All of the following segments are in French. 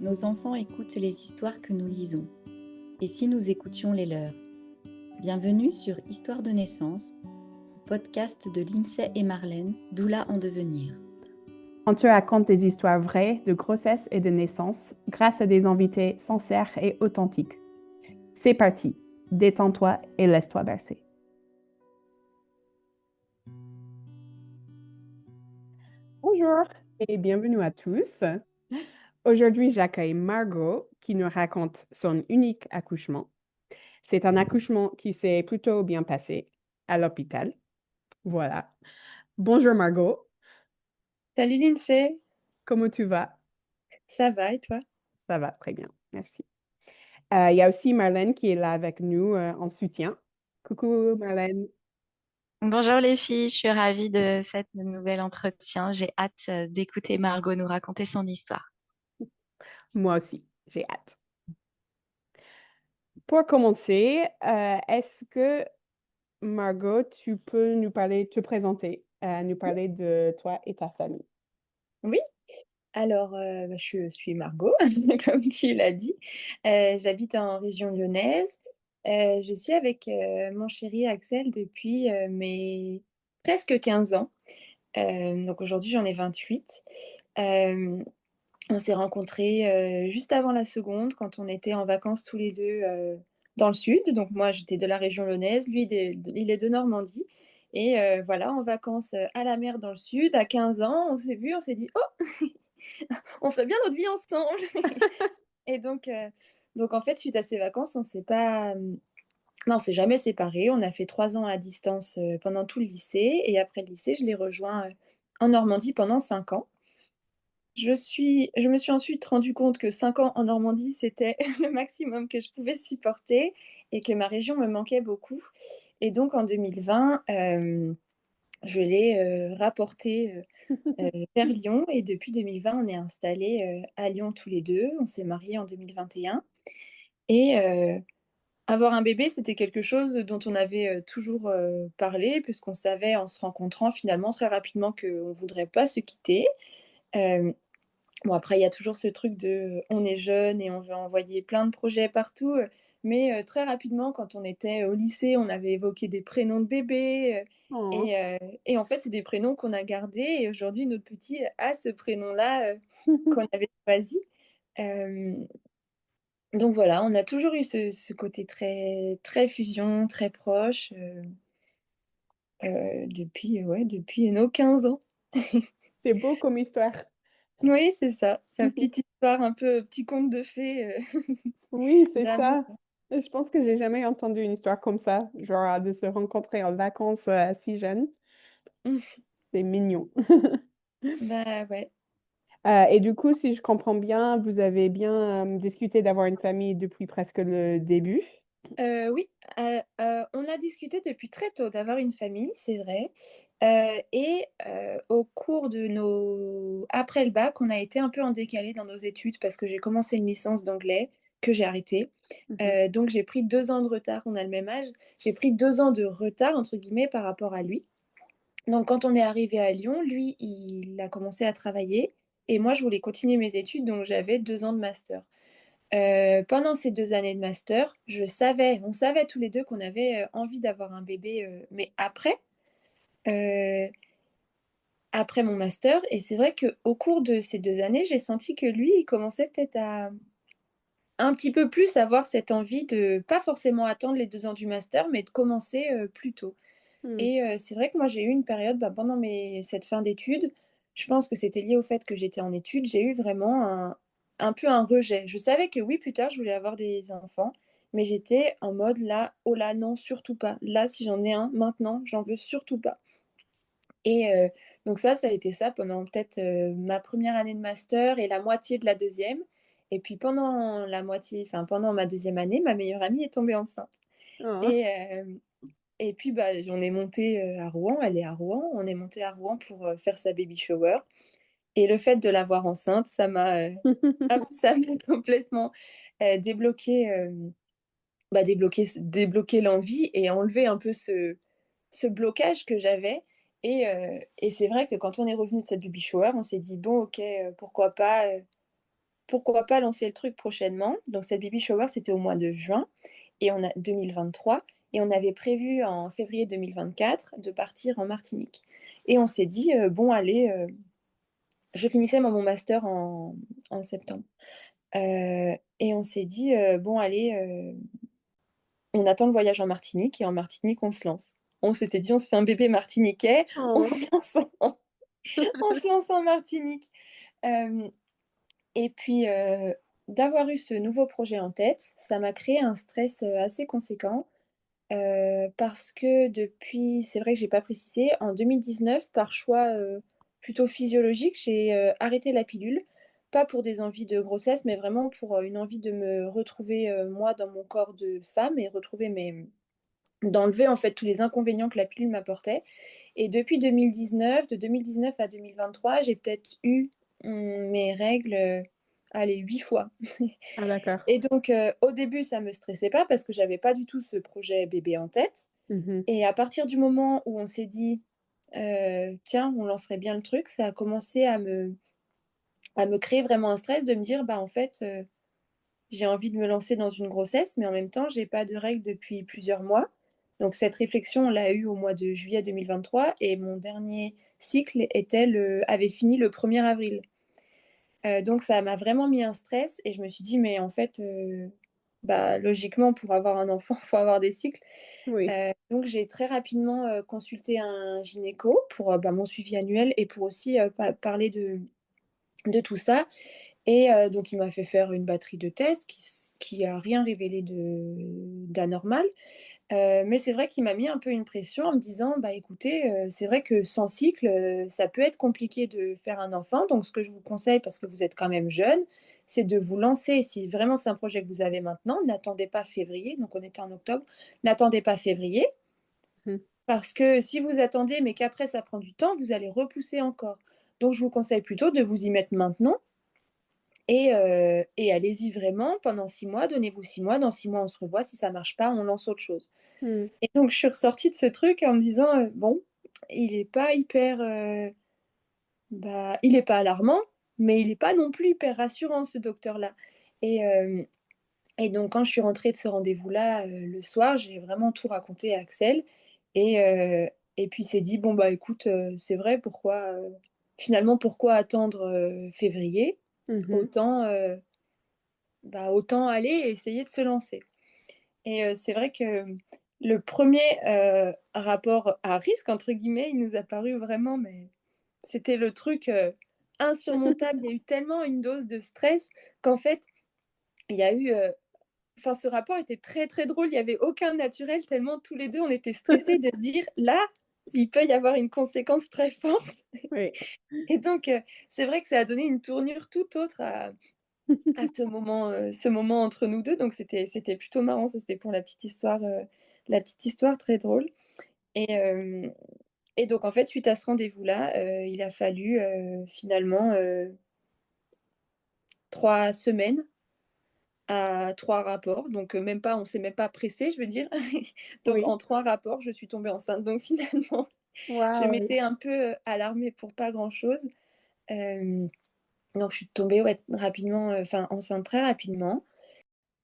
Nos enfants écoutent les histoires que nous lisons. Et si nous écoutions les leurs? Bienvenue sur Histoire de naissance, podcast de Lindsay et Marlène, doula en devenir. On te raconte des histoires vraies de grossesse et de naissance grâce à des invités sincères et authentiques. C'est parti, détends-toi et laisse-toi bercer. Bonjour et bienvenue à tous. Aujourd'hui, j'accueille Margot qui nous raconte son unique accouchement. C'est un accouchement qui s'est plutôt bien passé à l'hôpital. Voilà. Bonjour Margot, Salut Lindsay, comment tu vas? ça va et toi? Ça va très bien, merci. Il y a aussi Marlène qui est là avec nous en soutien. Coucou Marlène. Bonjour les filles, je suis ravie de cet nouvel entretien. J'ai hâte d'écouter Margot nous raconter son histoire. Moi aussi, j'ai hâte. Pour commencer, est-ce que Margot, tu peux nous parler, te présenter, nous parler de toi et ta famille? Oui, alors je suis Margot, comme tu l'as dit. J'habite en région lyonnaise. Je suis avec mon chéri Axel depuis mes presque 15 ans. Donc aujourd'hui j'en ai 28. Euh, on s'est rencontrés juste avant la seconde quand on était en vacances tous les deux dans le sud. Donc moi j'étais de la région lyonnaise, lui il est de Normandie. Et voilà, en vacances à la mer dans le sud, à 15 ans, on s'est vu, on s'est dit, oh, on ferait bien notre vie ensemble. Et donc en fait, suite à ces vacances, on s'est pas, non, on s'est jamais séparés. On a fait 3 ans à distance pendant tout le lycée. Et après le lycée, je l'ai rejoint en Normandie pendant 5 ans. Je me suis ensuite rendu compte que 5 ans en Normandie, c'était le maximum que je pouvais supporter et que ma région me manquait beaucoup. Et donc en 2020, je l'ai rapporté vers Lyon et depuis 2020, on est installés à Lyon tous les deux. On s'est mariés en 2021 et avoir un bébé, c'était quelque chose dont on avait toujours parlé puisqu'on savait en se rencontrant finalement très rapidement qu'on ne voudrait pas se quitter. Euh, Bon, après, il y a toujours ce truc de on est jeune et on veut envoyer plein de projets partout. Mais très rapidement, quand on était au lycée, on avait évoqué des prénoms de bébés. Oh. Et en fait, c'est des prénoms qu'on a gardés. Et aujourd'hui, notre petit a ce prénom-là qu'on avait choisi. Euh, donc voilà, on a toujours eu ce côté très, très fusion, très proche depuis nos 15 ans. C'est beau comme histoire. Oui, c'est ça. Sa petite histoire, un peu petit conte de fées Oui, c'est d'amour. ça. Je pense que j'ai jamais entendu une histoire comme ça, genre de se rencontrer en vacances si jeune. C'est mignon. Bah ouais. Et du coup, si je comprends bien, vous avez bien discuté d'avoir une famille depuis presque le début. Oui, on a discuté depuis très tôt d'avoir une famille, c'est vrai. Et au cours de nos après le bac, on a été un peu en décalé dans nos études parce que j'ai commencé une licence d'anglais que j'ai arrêtée. Mhm. Donc j'ai pris 2 ans de retard, on a le même âge. J'ai pris 2 ans de «retard» entre guillemets par rapport à lui. Donc quand on est arrivé à Lyon, lui, il a commencé à travailler et moi, je voulais continuer mes études, donc j'avais 2 ans de master. Pendant ces 2 années de master, on savait tous les 2 qu'on avait, envie d'avoir un bébé, mais heu, après mon master et c'est vrai qu'au cours de ces 2 années, j'ai senti que lui, il commençait peut-être à un petit peu plus avoir cette envie de pas forcément attendre les 2 ans du master, mais de commencer, plus tôt Hmm. et c'est vrai que moi, j'ai eu une période, bah, pendant cette fin d'études, je pense que c'était lié au fait que j'étais en études, j'ai eu vraiment un peu un rejet. Je savais que oui, plus tard, je voulais avoir des enfants, mais j'étais en mode là: «Oh là, non, surtout pas. Là, si j'en ai un, maintenant, j'en veux surtout pas» et donc ça a été ça pendant peut-être, ma première année de master et la moitié de la deuxième. Et puis pendant ma deuxième année, ma meilleure amie est tombée enceinte Oh. et et puis, bah, on est monté à Rouen, elle est à Rouen, on est monté à Rouen pour, faire sa baby shower et le fait de la voir enceinte, hop, ça m'a complètement, débloqué, débloqué l'envie et enlevé un peu ce blocage que j'avais et c'est vrai que quand on est revenu de cette baby shower, on s'est dit: «Bon OK, pourquoi pas, pourquoi pas lancer le truc prochainement. Donc cette baby shower, c'était au mois de juin et on a 2023 et on avait prévu en février 2024 de partir en Martinique. Et on s'est dit, bon allez, je finissais mon master en septembre. Et on s'est dit, bon allez, on attend le voyage en Martinique et en Martinique, on se lance. On s'était dit: «On se fait un bébé martiniquais, on Oh. se lance en on se lance en Martinique». Hem et puis, d'avoir eu ce nouveau projet en tête, ça m'a créé un stress, assez conséquent, parce que depuis c'est vrai que j'ai pas précisé, en 2019, par choix, plutôt physiologique, j'ai, arrêté la pilule. Pas pour des envies de grossesse, mais vraiment pour, une envie de me retrouver, moi, dans mon corps de femme et retrouver mes d'enlever, en fait, tous les inconvénients que la pilule m'apportait et depuis 2019, de 2019 à 2023, j'ai peut-être eu, mes règles, allez 8 fois. Ah d'accord. Et donc, au début, ça me stressait pas parce que j'avais pas du tout ce projet bébé en tête Mhm. et à partir du moment où on s'est dit: «Tiens, on lancerait bien le truc», ça a commencé à me créer vraiment un stress de me dire: «Bah, en fait, j'ai envie de me lancer dans une grossesse, mais en même temps, j'ai pas de règles depuis plusieurs mois». Donc cette réflexion, on l'a eue au mois de juillet 2023 et mon dernier cycle avait fini le 1er avril. Donc ça m'a vraiment mis un stress et je me suis dit: «Mais en fait, bah, logiquement, pour avoir un enfant, il faut avoir des cycles». Oui. Donc j'ai très rapidement, consulté un gynéco pour, bah, mon suivi annuel et pour aussi, parler de tout ça et donc il m'a fait faire une batterie de tests qui a rien révélé d'anormal. Mais c'est vrai qu'il m'a mis un peu une pression en me disant: «Bah, écoutez, c'est vrai que sans cycle, ça peut être compliqué de faire un enfant. Donc ce que je vous conseille, parce que vous êtes quand même jeune, c'est de vous lancer. Si vraiment c'est un projet que vous avez maintenant, n'attendez pas février», donc on était en octobre, «n'attendez pas février, Mhm. parce que si vous attendez, mais qu'après ça prend du temps, vous allez repousser encore. Donc je vous conseille plutôt de vous y mettre maintenant et allez-y vraiment pendant 6 mois, donnez-vous 6 mois, dans 6 mois on se revoit, si ça marche pas, on lance autre chose». Mhm. Et donc je suis ressortie de ce truc en me disant, «Bon, il est pas hyper, bah, il est pas alarmant, mais il est pas non plus hyper rassurant ce docteur-là». Et hem et donc quand je suis rentrée de ce rendez-vous-là, le soir, j'ai vraiment tout raconté à Axel et heu et puis il s'est dit: «Bon, bah, écoute, c'est vrai, finalement, pourquoi attendre, février? Mhm. Autant, bah, autant aller et essayer de se lancer». Et c'est vrai que le premier rapport «à risque» entre guillemets, il nous a paru vraiment mais c'était le truc, insurmontable. Il y a eu tellement une dose de stress qu'en fait, il y a eu, enfin ce rapport était très, très drôle. Il y avait aucun naturel tellement tous les 2 on était stressés de se dire: «Là, il peut y avoir une conséquence très forte». Oui. Et donc c'est vrai que ça a donné une tournure tout autre à ce moment entre nous 2, donc c'était plutôt marrant. Ça, c'était pour la petite histoire très drôle et hem et donc en fait, suite à ce rendez-vous-là, il a fallu, finalement, 3 semaines à 3 rapports, donc même pas on s'est même pas pressé, je veux dire. Donc Oui. en 3 rapports, je suis tombée enceinte. Donc finalement, je Waouh. m'étais un peu, alarmée pour pas grand-chose. Hem, donc je suis tombée, ouais, rapidement, enfin enceinte très rapidement.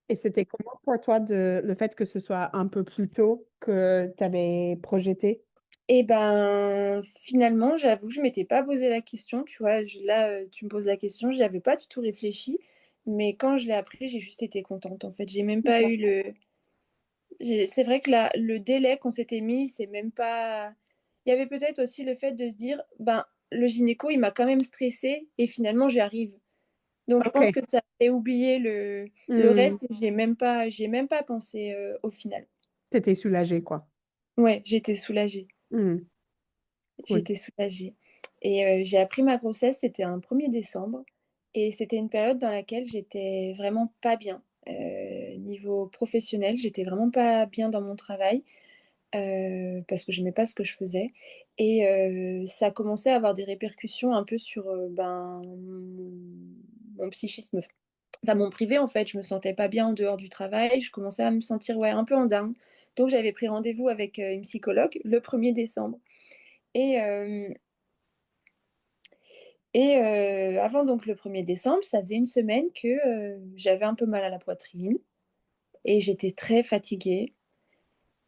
Et c'était comment pour toi le fait que ce soit un peu plus tôt que tu avais projeté? Et ben, finalement, j'avoue, je m'étais pas posé la question, tu vois? Tu me poses la question, j'y avais pas du tout réfléchi, mais quand je l'ai appris, j'ai juste été contente, en fait. J'ai même pas eu c'est vrai que le délai qu'on s'était mis, c'est même pas il y avait peut-être aussi le fait de se dire: «Ben, le gynéco, il m'a quand même stressée et finalement, j'y arrive». Donc je pense OK. que ça fait oublier le Mmh. reste et j'y ai même pas pensé, au final. Tu étais soulagée, quoi. Ouais, j'étais soulagée. Mmh. Cool. J'étais soulagée et j'ai appris ma grossesse, c'était un 1er décembre et c'était une période dans laquelle j'étais vraiment pas bien. Niveau professionnel, j'étais vraiment pas bien dans mon travail, parce que j'aimais pas ce que je faisais et ça commençait à avoir des répercussions un peu sur, ben, mon psychisme, enfin mon privé, en fait. Je me sentais pas bien en dehors du travail, je commençais à me sentir, ouais, un peu en down. Donc j'avais pris rendez-vous avec, une psychologue le 1er décembre et hem Et avant donc le 1er décembre, ça faisait une semaine que j'avais un peu mal à la poitrine et j'étais très fatiguée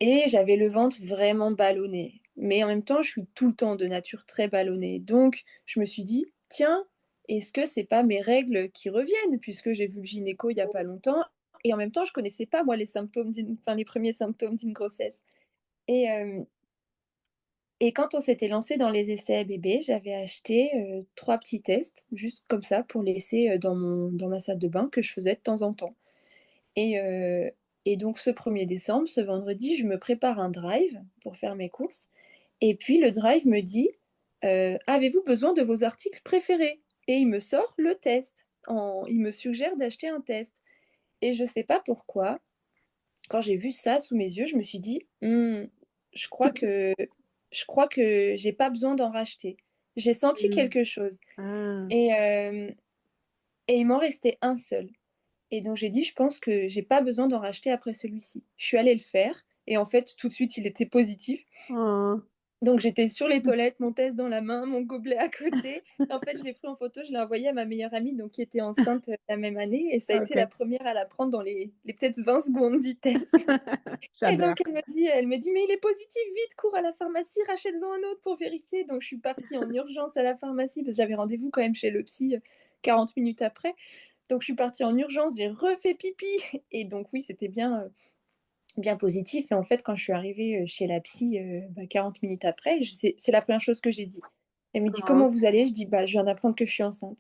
et j'avais le ventre vraiment ballonné. Mais en même temps, je suis tout le temps de nature très ballonnée. Donc, je me suis dit, tiens, est-ce que c'est pas mes règles qui reviennent puisque j'ai vu le gynéco il y a pas longtemps et en même temps, je connaissais pas moi les symptômes les premiers symptômes d'une grossesse. Et, et quand on s'était lancé dans les essais bébés, j'avais acheté 3 petits tests, juste comme ça, pour laisser dans ma salle de bain que je faisais de temps en temps. Et, et donc ce 1er décembre, ce vendredi, je me prépare un drive pour faire mes courses. Et puis le drive me dit avez-vous besoin de vos articles préférés? Et il me sort le test. Il me suggère d'acheter un test. Et je ne sais pas pourquoi, quand j'ai vu ça sous mes yeux, je me suis dit je crois que j'ai pas besoin d'en racheter. J'ai senti Mm. quelque chose. Ah, Et, et il m'en restait un seul. Et donc j'ai dit, je pense que j'ai pas besoin d'en racheter après celui-ci. Je suis allée le faire et en fait, tout de suite, il était positif. oh. Donc j'étais sur les toilettes, mon test dans la main, mon gobelet à côté. En fait, je l'ai pris en photo, je l'ai envoyé à ma meilleure amie, donc qui était enceinte la même année, et ça a été la OK. première à la prendre dans les peut-être 20 secondes du test. Et J'adore. donc elle me dit, mais il est positif, vite, cours à la pharmacie, rachète-en un autre pour vérifier. Donc je suis partie en urgence à la pharmacie parce que j'avais rendez-vous quand même chez le psy 40 minutes après. Donc je suis partie en urgence, j'ai refait pipi. Et donc oui, c'était bien positif. Et en fait, quand je suis arrivée chez la psy 40 minutes après, c'est la première chose que j'ai dit. Elle me dit, Oh. comment vous allez? Je dis, bah, je viens d'apprendre que je suis enceinte.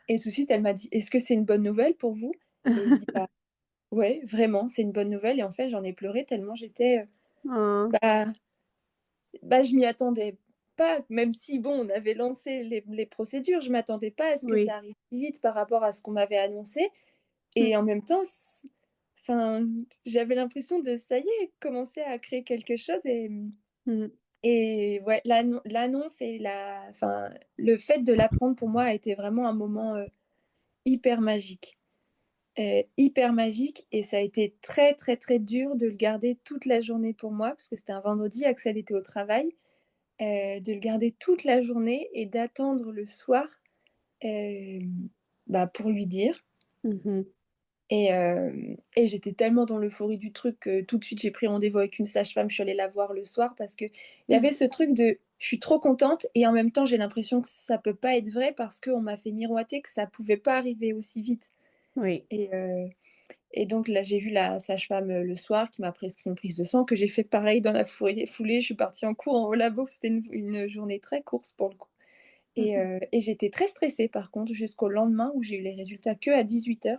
Et tout de suite, elle m'a dit, est-ce que c'est une bonne nouvelle pour vous? Et je dis, bah, ouais, vraiment, c'est une bonne nouvelle. Et en fait, j'en ai pleuré tellement j'étais, Oh. bah, je m'y attendais pas, même si, bon, on avait lancé les procédures, je m'attendais pas à ce que Oui. ça arrive si vite par rapport à ce qu'on m'avait annoncé. Mm. Et en même temps, enfin, j'avais l'impression de, ça y est, commencer à créer quelque chose. Mm. Et ouais, l'annonce et enfin, le fait de l'apprendre pour moi a été vraiment un moment hyper magique. Hyper magique. Et ça a été très, très, très dur de le garder toute la journée pour moi, parce que c'était un vendredi, Axel était au travail, de le garder toute la journée et d'attendre le soir euh, pour lui dire. Mhm. Et j'étais tellement dans l'euphorie du truc que tout de suite j'ai pris rendez-vous avec une sage-femme, je suis allée la voir le soir parce qu'il y avait ce truc de je suis trop contente et en même temps j'ai l'impression que ça peut pas être vrai parce qu'on m'a fait miroiter que ça pouvait pas arriver aussi vite. Oui. Et, donc là j'ai vu la sage-femme le soir qui m'a prescrit une prise de sang, que j'ai fait pareil dans la foulée, je suis partie en cours au labo, c'était une journée très courte pour le coup. Mhm. Et j'étais très stressée par contre jusqu'au lendemain où j'ai eu les résultats que à 18h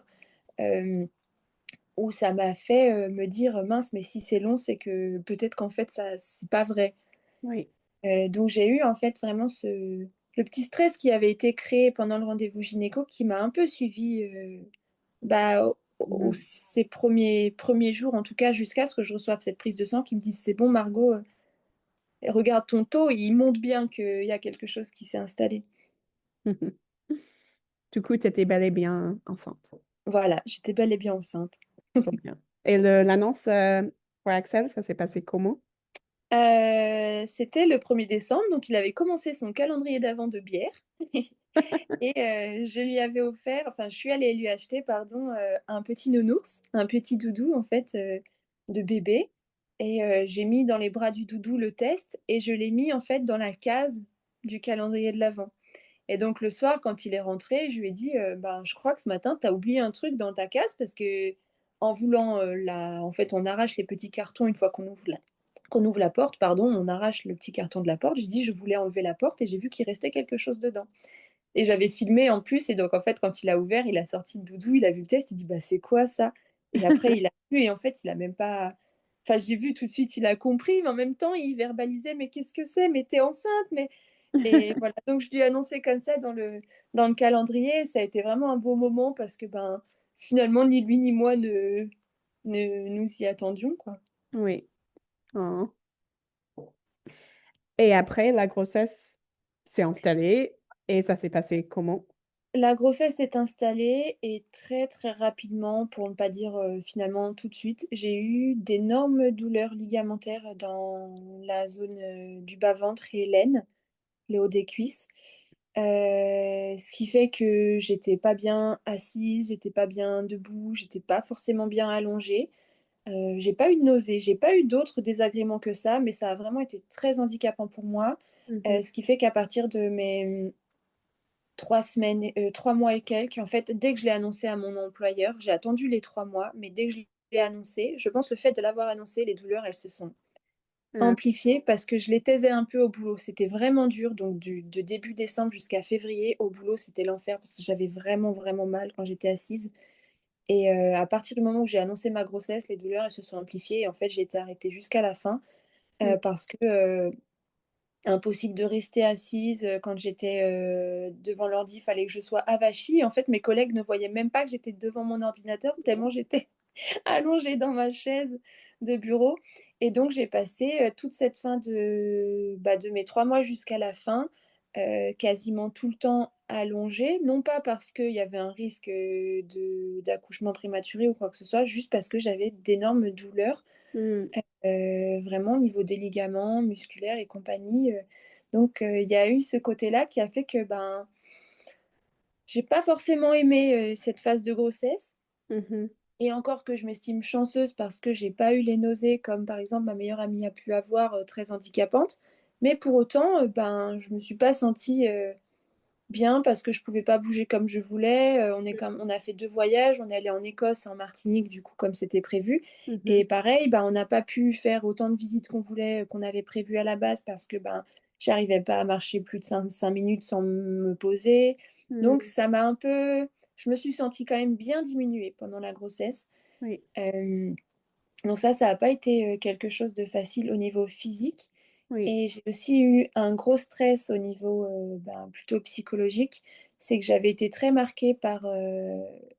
où ça m'a fait me dire mince, mais si c'est long, c'est que peut-être qu'en fait, ça, c'est pas vrai. Oui. Donc j'ai eu en fait vraiment le petit stress qui avait été créé pendant le rendez-vous gynéco qui m'a un peu suivi Mhm. ces premiers jours, en tout cas, jusqu'à ce que je reçoive cette prise de sang qui me dise c'est bon, Margot, regarde ton taux, il montre bien qu'il y a quelque chose qui s'est installé. Mhm. Du coup, tu étais bel et bien enceinte. Voilà, j'étais bel et bien enceinte. Trop bien. Et l'annonce pour Axel, ça s'est passé comment? C'était le 1er décembre, donc il avait commencé son calendrier d'avant de bière. Et je lui avais offert, enfin, je suis allée lui acheter, pardon, un petit nounours, un petit doudou, en fait, de bébé. Et j'ai mis dans les bras du doudou le test et je l'ai mis, en fait, dans la case du calendrier de l'Avent. Et donc, le soir, quand il est rentré, je lui ai dit, ben, je crois que ce matin, tu as oublié un truc dans ta case parce que en voulant en fait, on arrache les petits cartons une fois qu'on ouvre la porte, pardon, on arrache le petit carton de la porte. Je dis, je voulais enlever la porte et j'ai vu qu'il restait quelque chose dedans. Et j'avais filmé en plus, et donc en fait, quand il a ouvert, il a sorti le doudou, il a vu le test, il dit bah c'est quoi ça? Et après, il a vu, et en fait, il a même pas. Enfin, j'ai vu tout de suite, il a compris, mais en même temps, il verbalisait mais qu'est-ce que c'est? Mais t'es enceinte? Mais. Et voilà, donc je lui ai annoncé comme ça dans le calendrier. Ça a été vraiment un beau moment parce que ben, finalement, ni lui ni moi ne nous y attendions, quoi. Oui. Oh. Et après, la grossesse s'est installée et ça s'est passé comment? La grossesse est installée et très très rapidement, pour ne pas dire finalement tout de suite, j'ai eu d'énormes douleurs ligamentaires dans la zone du bas-ventre et l'aine, le haut des cuisses. Ce qui fait que j'étais pas bien assise, j'étais pas bien debout, j'étais pas forcément bien allongée. J'ai pas eu de nausées, j'ai pas eu d'autres désagréments que ça, mais ça a vraiment été très handicapant pour moi. Mhm. Ce qui fait qu'à partir de mes 3 semaines, 3 mois et quelques, en fait, dès que je l'ai annoncé à mon employeur, j'ai attendu les 3 mois, mais dès que je l'ai annoncé, je pense le fait de l'avoir annoncé, les douleurs, elles se sont Ah, amplifiées parce que je les taisais un peu au boulot. C'était vraiment dur, donc de début décembre jusqu'à février, au boulot, c'était l'enfer parce que j'avais vraiment, vraiment mal quand j'étais assise. Et à partir du moment où j'ai annoncé ma grossesse, les douleurs, elles se sont amplifiées et en fait, j'ai été arrêtée jusqu'à la fin, mm, parce que, impossible de rester assise, quand j'étais, devant l'ordi, il fallait que je sois avachie. En fait, mes collègues ne voyaient même pas que j'étais devant mon ordinateur tellement j'étais allongée dans ma chaise de bureau et donc j'ai passé, toute cette fin de mes 3 mois jusqu'à la fin, quasiment tout le temps allongée. Non pas parce qu'il y avait un risque, d'accouchement prématuré ou quoi que ce soit, juste parce que j'avais d'énormes douleurs, mm, vraiment au niveau des ligaments musculaires et compagnie, donc il y a eu ce côté-là qui a fait que, ben, j'ai pas forcément aimé, cette phase de grossesse mhm, et encore que je m'estime chanceuse parce que j'ai pas eu les nausées comme, par exemple, ma meilleure amie a pu avoir, très handicapantes. Mais pour autant, ben, je me suis pas sentie, bien parce que je pouvais pas bouger comme je voulais, on a fait 2 voyages, on est allé en Écosse et en Martinique du coup comme c'était prévu mhm, et pareil, ben, on n'a pas pu faire autant de visites qu'on voulait, qu'on avait prévu à la base parce que, ben, j'arrivais pas à marcher plus de cinq minutes sans me poser. Donc mm, ça m'a un peu je me suis sentie quand même bien diminuée pendant la grossesse. oui, Hem, donc ça a pas été, quelque chose de facile au niveau physique. oui, Et j'ai aussi eu un gros stress au niveau, ben, plutôt psychologique. C'est que j'avais été très marquée par,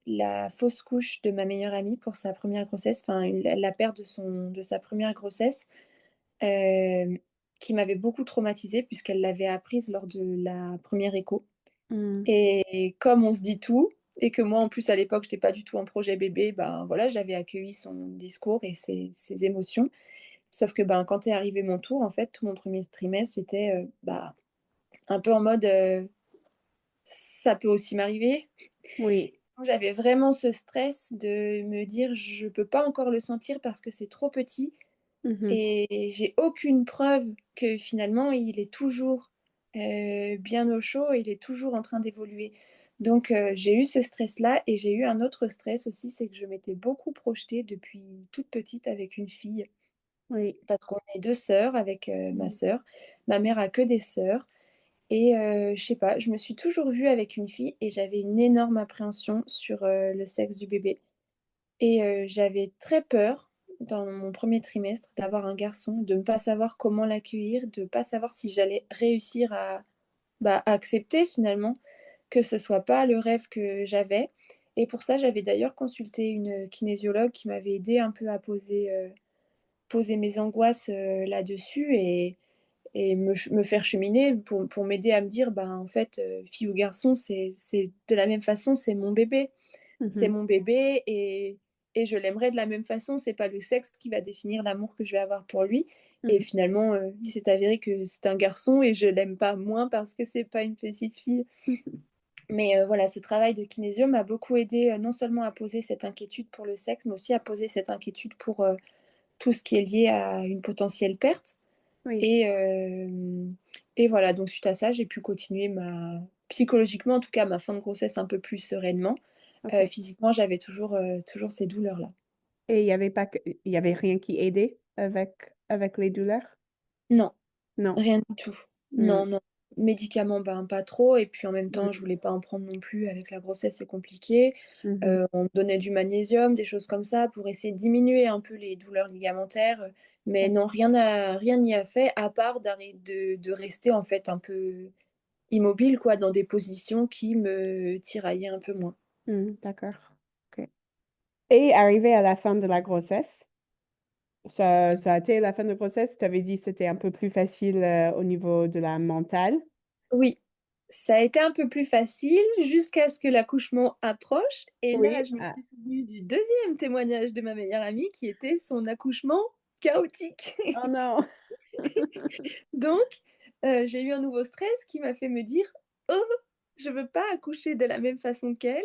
la fausse couche de ma meilleure amie pour sa première grossesse, enfin la perte de sa première grossesse, hem, qui m'avait beaucoup traumatisée puisqu'elle l'avait apprise lors de la première écho. mm, Et comme on se dit tout et que moi en plus à l'époque j'étais pas du tout en projet bébé, ben, voilà, j'avais accueilli son discours et ses émotions. Sauf que, ben, quand est arrivé mon tour, en fait, tout mon premier trimestre, j'étais, bah, un peu en mode, «Ça peut aussi m'arriver». oui, J'avais vraiment ce stress de me dire: «Je peux pas encore le sentir parce que c'est trop petit mhm, et j'ai aucune preuve que finalement il est toujours, bien au chaud et il est toujours en train d'évoluer». Donc j'ai eu ce stress-là et j'ai eu un autre stress aussi, c'est que je m'étais beaucoup projetée depuis toute petite avec une fille. oui, Parce qu'on est 2 sœurs avec, ma mm, sœur. Ma mère a que des sœurs et je sais pas, je me suis toujours vue avec une fille et j'avais une énorme appréhension sur, le sexe du bébé et j'avais très peur, dans mon premier trimestre, d'avoir un garçon, de ne pas savoir comment l'accueillir, de pas savoir si j'allais réussir à, bah, à accepter finalement que ce soit pas le rêve que j'avais et pour ça, j'avais d'ailleurs consulté une, kinésiologue qui m'avait aidée un peu à poser mes angoisses, là-dessus et me faire cheminer pour m'aider à me dire: «Ben, en fait, fille ou garçon, c'est de la même façon, c'est mon bébé. C'est mhm, mon bébé et je l'aimerai de la même façon. C'est pas le sexe qui va définir l'amour que je vais avoir pour lui» et mhm, finalement, il s'est avéré que c'est un garçon et je l'aime pas moins parce que c'est pas une petite fille. mhm, Mais voilà, ce travail de kinésio m'a beaucoup aidée, non seulement à poser cette inquiétude pour le sexe, mais aussi à poser cette inquiétude pour, tout ce qui est lié à une potentielle perte. oui, Et hem et voilà, donc suite à ça, j'ai pu continuer ma psychologiquement, en tout cas, ma fin de grossesse un peu plus sereinement. ok. Physiquement, j'avais toujours ces douleurs-là. Et il y avait pas il y avait rien qui aidait avec les douleurs? Non, Non. rien du tout. Mm, Non, non. Médicaments, ben, pas trop et puis en même temps, je mm, voulais pas en prendre non plus avec la grossesse, c'est compliqué. mhm, On me donnait du magnésium, des choses comme ça pour essayer de diminuer un peu les douleurs ligamentaires, mais non, rien n'y a fait à part de rester en fait un peu immobile quoi, dans des positions qui me tiraillaient un peu moins. d'accord. Ok. Et arrivé à la fin de la grossesse, ça a été la fin de grossesse, tu avais dit que c'était un peu plus facile au niveau de la mentale. Oui, ça a été un peu plus facile jusqu'à ce que l'accouchement approche et là, Oui. je me Ah. suis souvenue du deuxième témoignage de ma meilleure amie qui était son accouchement chaotique. Oh non. Donc j'ai eu un nouveau stress qui m'a fait me dire: oh, je veux pas accoucher de la même façon qu'elle.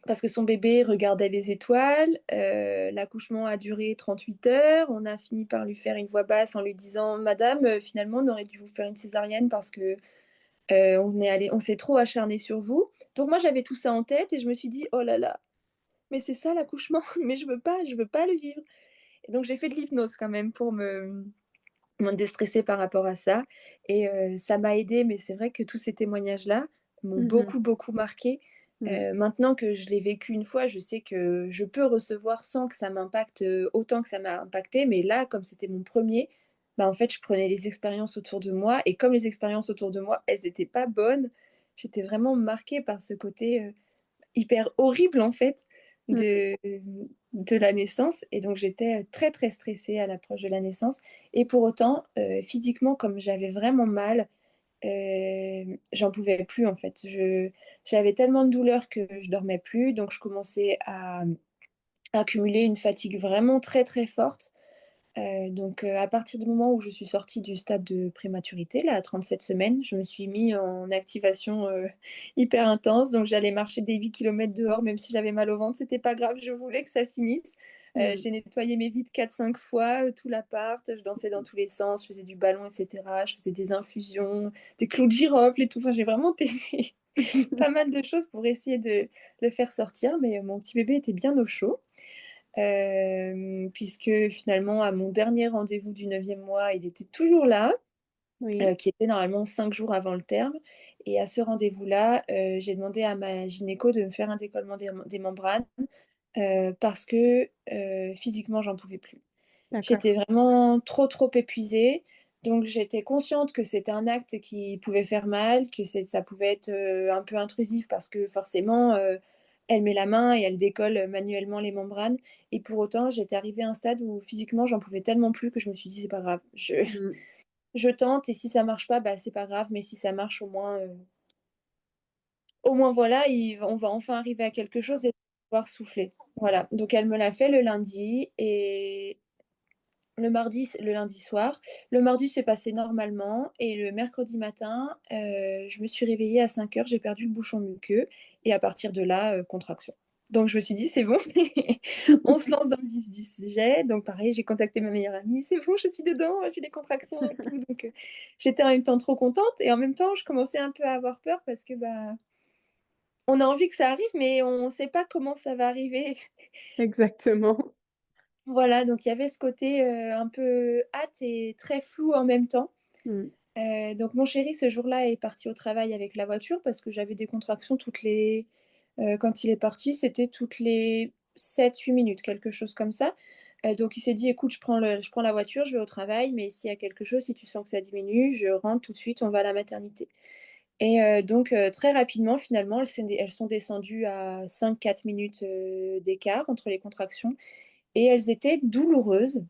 Parce que son bébé regardait les étoiles. L'accouchement a duré 38 heures. On a fini par lui faire une voix basse en lui disant: Madame, finalement, on aurait dû vous faire une césarienne parce que on s'est trop acharné sur vous. Donc moi, j'avais tout ça en tête et je me suis dit: oh là là, mais c'est ça l'accouchement, mais je veux pas le vivre. Et donc j'ai fait de l'hypnose quand même pour me déstresser par rapport à ça. Et ça m'a aidée, mais c'est vrai que tous ces témoignages-là m'ont Mhm. beaucoup, beaucoup marquée. Mm. Maintenant que je l'ai vécu une fois, je sais que je peux recevoir sans que ça m'impacte autant que ça m'a impacté. Mais là, comme c'était mon premier, bah, en fait, je prenais les expériences autour de moi. Et comme les expériences autour de moi, elles n'étaient pas bonnes, j'étais vraiment marquée par ce côté hyper horrible, en fait, Mm. de, de la naissance. Et donc, j'étais très, très stressée à l'approche de la naissance. Et pour autant, physiquement, comme j'avais vraiment mal, j'en pouvais plus, en fait. J'avais tellement de douleur que je dormais plus. Donc, je commençais à accumuler une fatigue vraiment très, très forte. Donc, à partir du moment où je suis sortie du stade de prématurité, là, à 37 semaines, je me suis mis en activation hyper intense. Donc, j'allais marcher des 8 kilomètres dehors, même si j'avais mal au ventre, c'était pas grave, je voulais que ça finisse. Mm. J'ai nettoyé mes vides 4-5 fois, tout l'appart, je dansais dans tous les sens, je faisais du ballon, etc. Je faisais des infusions, des clous de girofle et tout. Enfin, j'ai vraiment testé pas mal de choses pour essayer de le faire sortir, mais mon petit bébé était bien au chaud. Puisque finalement, à mon dernier rendez-vous du 9e mois, il était toujours là, Oui, qui était normalement 5 jours avant le terme. Et à ce rendez-vous-là, j'ai demandé à ma gynéco de me faire un décollement des membranes parce que physiquement, j'en pouvais plus. d'accord. J'étais vraiment trop, trop épuisée. Donc, j'étais consciente que c'était un acte qui pouvait faire mal, que ça pouvait être un peu intrusif parce que forcément, elle met la main et elle décolle manuellement les membranes. Et pour autant, j'étais arrivée à un stade où physiquement, j'en pouvais tellement plus que je me suis dit, c'est pas grave. Mm. Je tente et si ça marche pas, bah, c'est pas grave. Mais si ça marche, au moins voilà, on va enfin arriver à quelque chose et pouvoir souffler. Voilà. Donc, elle me l'a fait le lundi et le lundi soir. Le mardi s'est passé normalement et le mercredi matin, je me suis réveillée à 5 heures, j'ai perdu le bouchon muqueux et à partir de là, contraction. Donc je me suis dit, c'est bon, on se lance dans le vif du sujet. Donc pareil, j'ai contacté ma meilleure amie, c'est bon, je suis dedans, j'ai des contractions et tout. Donc j'étais en même temps trop contente et en même temps, je commençais un peu à avoir peur parce que bah, on a envie que ça arrive, mais on ne sait pas comment ça va arriver. Exactement. Voilà, donc il y avait ce côté un peu hâte et très flou en même temps. Mm. Donc mon chéri, ce jour-là, est parti au travail avec la voiture parce que j'avais des contractions quand il est parti, c'était toutes les 7-8 minutes, quelque chose comme ça. Donc il s'est dit, écoute, je prends la voiture, je vais au travail, mais s'il y a quelque chose, si tu sens que ça diminue, je rentre tout de suite, on va à la maternité. Et donc très rapidement, finalement, elles sont descendues à 5-4 minutes d'écart entre les contractions et elles étaient douloureuses,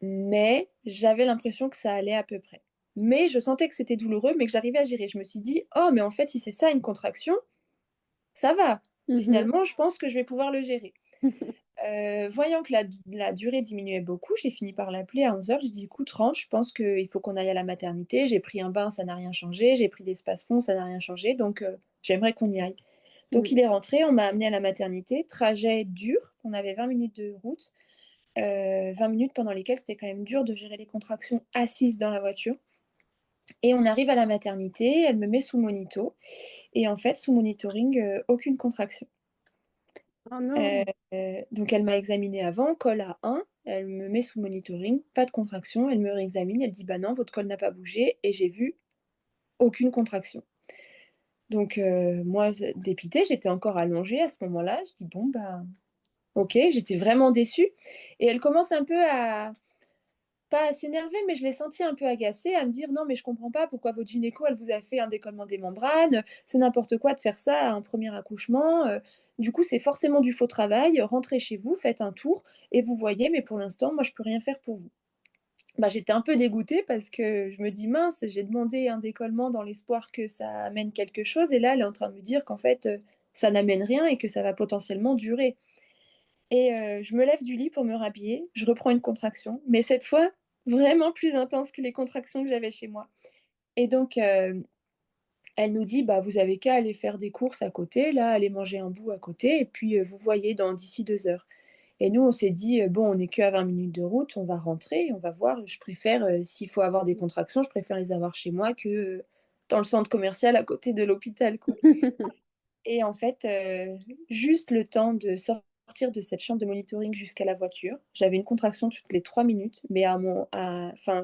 mais j'avais l'impression que ça allait à peu près. Mais je sentais que c'était douloureux, mais que j'arrivais à gérer. Je me suis dit, oh, mais en fait, si c'est ça une contraction, ça va. Mhm. Finalement, je pense que je vais pouvoir le gérer. Voyant que la durée diminuait beaucoup, j'ai fini par l'appeler à 11 heures. J'ai dit, écoute, rentre, je pense qu'il faut qu'on aille à la maternité. J'ai pris un bain, ça n'a rien changé. J'ai pris des spaces-fonds, ça n'a rien changé. Donc, j'aimerais qu'on y aille. Donc, Mm. il est rentré, on m'a amené à la maternité. Trajet dur, on avait 20 minutes de route. 20 minutes pendant lesquelles c'était quand même dur de gérer les contractions assise dans la voiture. Et on arrive à la maternité, elle me met sous monito. Et en fait, sous monitoring, aucune contraction. Oh Euh, non. donc elle m'a examinée avant, col à 1. Elle me met sous monitoring, pas de contraction. Elle me réexamine, elle dit bah non, votre col n'a pas bougé. Et j'ai vu aucune contraction. Donc moi, dépitée, j'étais encore allongée à ce moment-là. Je dis bon, bah ok, j'étais vraiment déçue. Et elle commence un peu à pas à s'énerver, mais je l'ai senti un peu agacée, à me dire non, mais je comprends pas pourquoi votre gynéco, elle vous a fait un décollement des membranes, c'est n'importe quoi de faire ça à un premier accouchement. Du coup, c'est forcément du faux travail. Rentrez chez vous, faites un tour et vous voyez, mais pour l'instant, moi, je peux rien faire pour vous. Bah, j'étais un peu dégoûtée parce que je me dis mince, j'ai demandé un décollement dans l'espoir que ça amène quelque chose, et là, elle est en train de me dire qu'en fait, ça n'amène rien et que ça va potentiellement durer. Et je me lève du lit pour me rhabiller, je reprends une contraction, mais cette fois, vraiment plus intense que les contractions que j'avais chez moi. Et donc, elle nous dit: «Bah, vous avez qu'à aller faire des courses à côté, là, aller manger un bout à côté et puis, vous voyez dans d'ici 2 heures». Et nous, on s'est dit: «Bon, on n'est qu'à 20 minutes de route, on va rentrer, on va voir. Je préfère, s'il faut avoir des contractions, je préfère les avoir chez moi que, dans le centre commercial à côté de l'hôpital, quoi». Et en fait, juste le temps de sortir de cette chambre de monitoring jusqu'à la voiture, j'avais une contraction toutes les 3 minutes, mais enfin,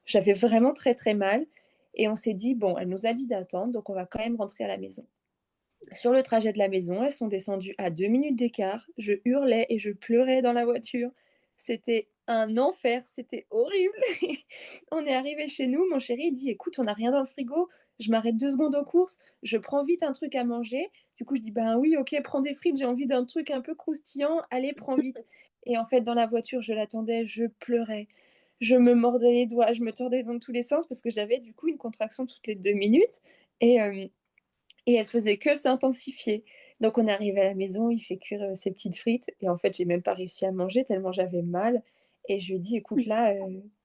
j'avais vraiment très, très mal et on s'est dit: «Bon, elle nous a dit d'attendre, donc on va quand même rentrer à la maison». Sur le trajet de la maison, elles sont descendues à 2 minutes d'écart. Je hurlais et je pleurais dans la voiture. C'était un enfer, c'était horrible. On est arrivé chez nous, mon chéri dit: «Écoute, on n'a rien dans le frigo, je m'arrête 2 secondes aux courses, je prends vite un truc à manger». Du coup, je dis: «Ben oui, OK, prends des frites, j'ai envie d'un truc un peu croustillant, allez, prends vite». Et en fait, dans la voiture, je l'attendais, je pleurais, je me mordais les doigts, je me tordais dans tous les sens parce que j'avais du coup une contraction toutes les 2 minutes et hem et elle faisait que s'intensifier. Donc on est arrivé à la maison, il fait cuire, ses petites frites et en fait, j'ai même pas réussi à manger tellement j'avais mal et je lui ai dit: «Écoute là»,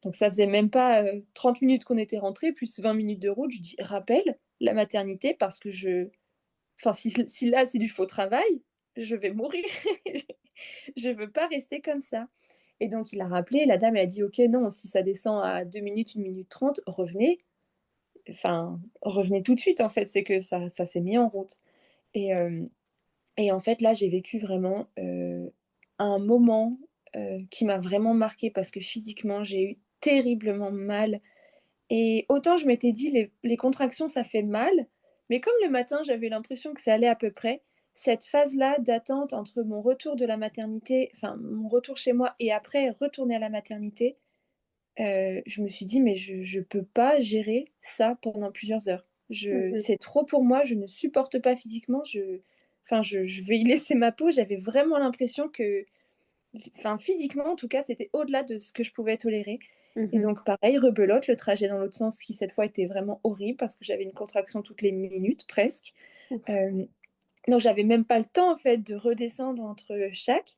donc ça faisait même pas, 30 minutes qu'on était rentrés plus 20 minutes de route. Je lui dis: «Rappelle la maternité parce que enfin si là c'est du faux travail, je vais mourir. Je veux pas rester comme ça». Et donc il a rappelé, la dame elle a dit: «OK, non, si ça descend à 2 minutes, 1 minute 30, revenez». Enfin, revenez tout de suite en fait, c'est que ça s'est mis en route et hem et en fait là, j'ai vécu vraiment, un moment, qui m'a vraiment marquée parce que physiquement, j'ai eu terriblement mal et autant je m'étais dit: «Les contractions, ça fait mal», mais comme le matin, j'avais l'impression que ça allait à peu près, cette phase-là d'attente entre mon retour de la maternité, enfin mon retour chez moi et après retourner à la maternité, je me suis dit: «Mais je peux pas gérer ça pendant plusieurs heures. Je Mmh. C'est trop pour moi, je ne supporte pas physiquement, enfin je vais y laisser ma peau». J'avais vraiment l'impression que enfin physiquement en tout cas, c'était au-delà de ce que je pouvais tolérer et Mmh. donc pareil, rebelote, le trajet dans l'autre sens qui cette fois était vraiment horrible parce que j'avais une contraction toutes les minutes presque. Ouf. Hem, donc j'avais même pas le temps en fait de redescendre entre chaque.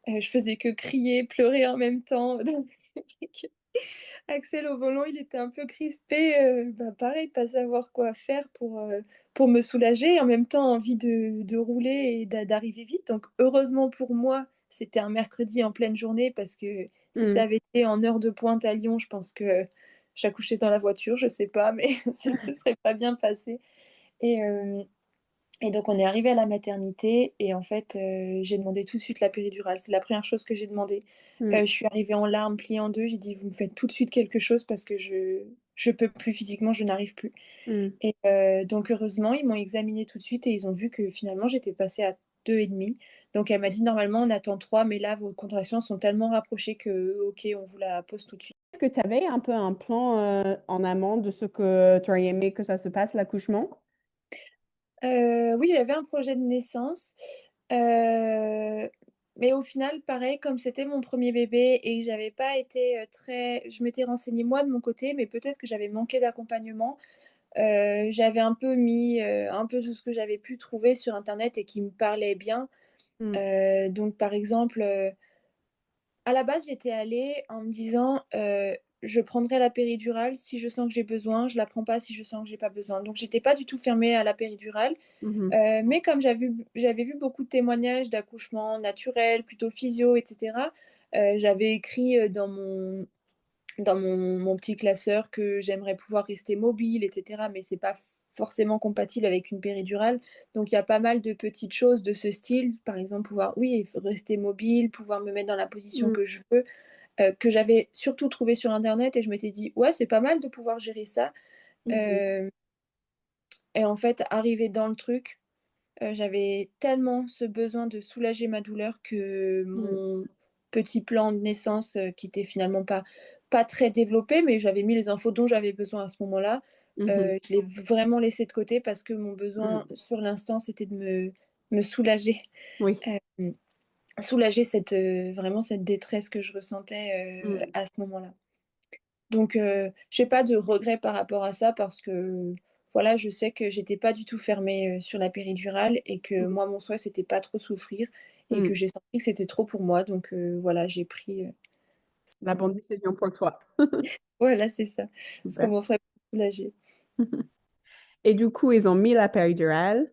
Je faisais que crier, pleurer en même temps. Axel au volant, il était un peu crispé, bah, pareil, pas savoir quoi faire pour me soulager et en même temps envie de rouler et d'arriver vite. Donc heureusement pour moi, c'était un mercredi en pleine journée parce que si ça Mmh. avait été en heure de pointe à Lyon, je pense que j'accouchais dans la voiture, je sais pas, mais ça se serait pas bien passé et hem et donc on est arrivé à la maternité et en fait, j'ai demandé tout de suite la péridurale. C'est la première chose que j'ai demandé. Mmh. Je suis arrivée en larmes, pliée en 2. J'ai dit: «Vous me faites tout de suite quelque chose parce que je peux plus physiquement, je n'arrive plus» Mmh. et donc heureusement, ils m'ont examinée tout de suite et ils ont vu que finalement j'étais passée à 2,5. Donc elle m'a dit: «Normalement, on attend 3, mais là, vos contractions sont tellement rapprochées que, OK, on vous la pose tout de suite». Est-ce que tu avais un peu un plan, en amont de ce que tu aurais aimé que ça se passe, l'accouchement? Oui, j'avais un projet de naissance, heu, mais au final, pareil, comme c'était mon premier bébé et que j'avais pas été, très je m'étais renseignée moi de mon côté, mais peut-être que j'avais manqué d'accompagnement. J'avais un peu mis, un peu tout ce que j'avais pu trouver sur internet et qui me parlait bien. Mmh. Donc par exemple, à la base, j'étais allée en me disant, «Je prendrai la péridurale si je sens que j'ai besoin, je la prends pas si je sens que j'ai pas besoin». Donc j'étais pas du tout fermée à la péridurale. Mmh. Mais comme j'avais vu beaucoup de témoignages d'accouchements naturels, plutôt physio et cetera, j'avais écrit, dans mon petit classeur que j'aimerais pouvoir rester mobile et cetera, mais c'est pas forcément compatible avec une péridurale. Donc il y a pas mal de petites choses de ce style, par exemple pouvoir oui, rester mobile, pouvoir me mettre dans la position Mmh. que je veux, que j'avais surtout trouvé sur internet et je m'étais dit: «Ouais, c'est pas mal de pouvoir gérer ça». Mmh. Hem et en fait, arrivée dans le truc, j'avais tellement ce besoin de soulager ma douleur que Mmh. mon petit plan de naissance, qui était finalement pas très développé, mais j'avais mis les infos dont j'avais besoin à ce moment-là, Mmh. je l'ai vraiment laissé de côté parce que mon Mmh. besoin sur l'instant, c'était de me soulager, Oui. hem, soulager cette, vraiment cette détresse que je ressentais, Mmh. à ce moment-là. Donc j'ai pas de regrets par rapport à ça parce que, voilà, je sais que j'étais pas du tout fermée, sur la péridurale et que Mmh. moi, mon souhait, c'était pas trop souffrir et que Mmh. j'ai senti que c'était trop pour moi donc voilà, j'ai pris, La bonne décision pour toi. voilà, c'est ça, ce qu'on Super. m'offrait pour me soulager. Et du coup, ils ont mis la péridurale.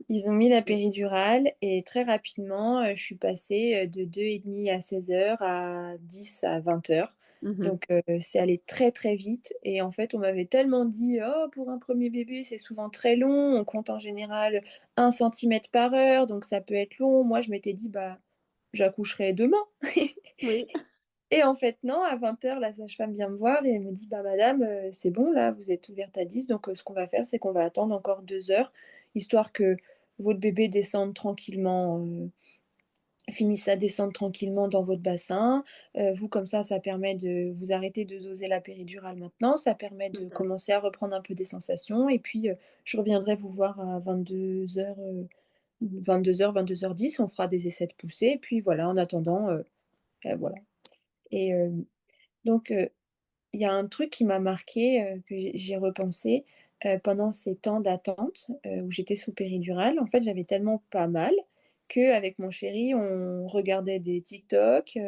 Ils ont mis la péridurale et très rapidement, je suis passée de 2h30 à 16h à 10 à 20h. Mhm. Donc, c'est allé très très vite. Et en fait, on m'avait tellement dit, oh, pour un premier bébé, c'est souvent très long. On compte en général 1 cm par heure, donc ça peut être long. Moi, je m'étais dit, bah, j'accoucherai demain. Oui. Et en fait, non, à 20h, la sage-femme vient me voir et elle me dit, bah madame, c'est bon, là, vous êtes ouverte à 10, donc ce qu'on va faire, c'est qu'on va attendre encore 2 heures, histoire que votre bébé descende tranquillement, finisse à descendre tranquillement dans votre bassin. Vous, comme ça permet de vous arrêter de doser la péridurale maintenant, ça permet de Mhm. commencer à reprendre un peu des sensations, et puis je reviendrai vous voir à 22h, 22h10, on fera des essais de poussée, et puis voilà, en attendant, voilà. Et donc, il y a un truc qui m'a marqué, que j'ai repensé, pendant ces temps d'attente, où j'étais sous péridurale. En fait, j'avais tellement pas mal qu'avec mon chéri, on regardait des TikTok,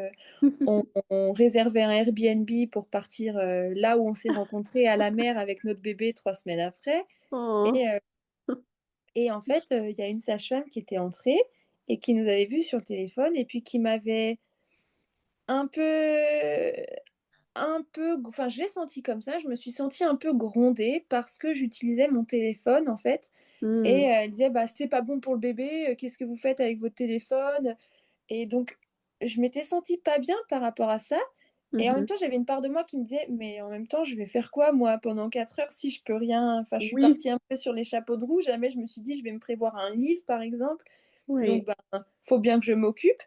on réservait un Airbnb pour partir, là où on s'est rencontrés, à la mer avec notre bébé 3 semaines après. Oh. Et et en fait, il y a une sage-femme qui était entrée et qui nous avait vus sur le téléphone et puis qui m'avait un peu enfin, je l'ai senti comme ça, je me suis sentie un peu grondée parce que j'utilisais mon téléphone, en fait. Et Mm. elle disait: «Bah, c'est pas bon pour le bébé, qu'est-ce que vous faites avec votre téléphone?» Et donc je m'étais sentie pas bien par rapport à ça, et en même Mhm. temps, j'avais une part de moi qui me disait: «Mais en même temps, je vais faire quoi moi pendant 4 heures si je peux rien?» Enfin, je suis Oui, partie un peu sur les chapeaux de roue. Jamais je me suis dit: «Je vais me prévoir un livre», par exemple. Donc oui. ben, faut bien que je m'occupe.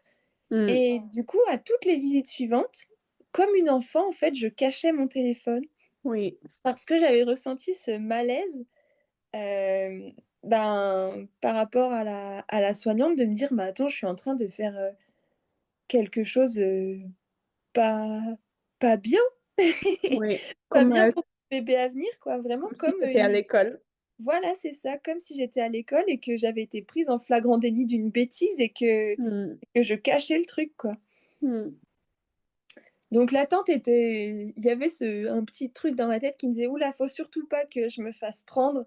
Mm. Et du coup, à toutes les visites suivantes, comme une enfant, en fait, je cachais mon téléphone Oui, parce que j'avais ressenti ce malaise, hem, ben, par rapport à la soignante, de me dire: «Mais attends, je suis en train de faire, quelque chose, pas pas bien, oui. pas bien pour le bébé à venir, quoi». Vraiment Comme si comme, tu étais à une l'école. voilà, c'est ça, comme si j'étais à l'école et que j'avais été prise en flagrant délit d'une bêtise et Mm. que je cachais le truc, quoi. Mm. Donc l'attente était, il y avait un petit truc dans ma tête qui me disait: «Ouh là, faut surtout pas que je me fasse prendre».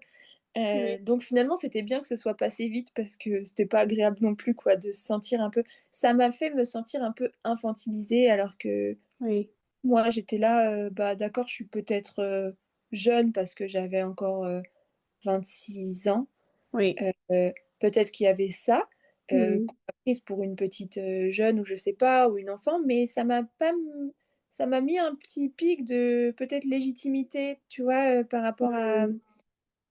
Oui, Donc finalement, c'était bien que ce soit passé vite parce que c'était pas agréable non plus, quoi, de se sentir un peu, ça m'a fait me sentir un peu infantilisée alors que oui, moi, j'étais là, bah, d'accord, je suis peut-être, jeune parce que j'avais encore, 26 ans. oui. Peut-être qu'il y avait ça, Mm. qu'on m'a prise pour une petite, jeune ou je sais pas, ou une enfant, mais ça m'a mis un petit pic de peut-être légitimité, tu vois, par rapport Mm.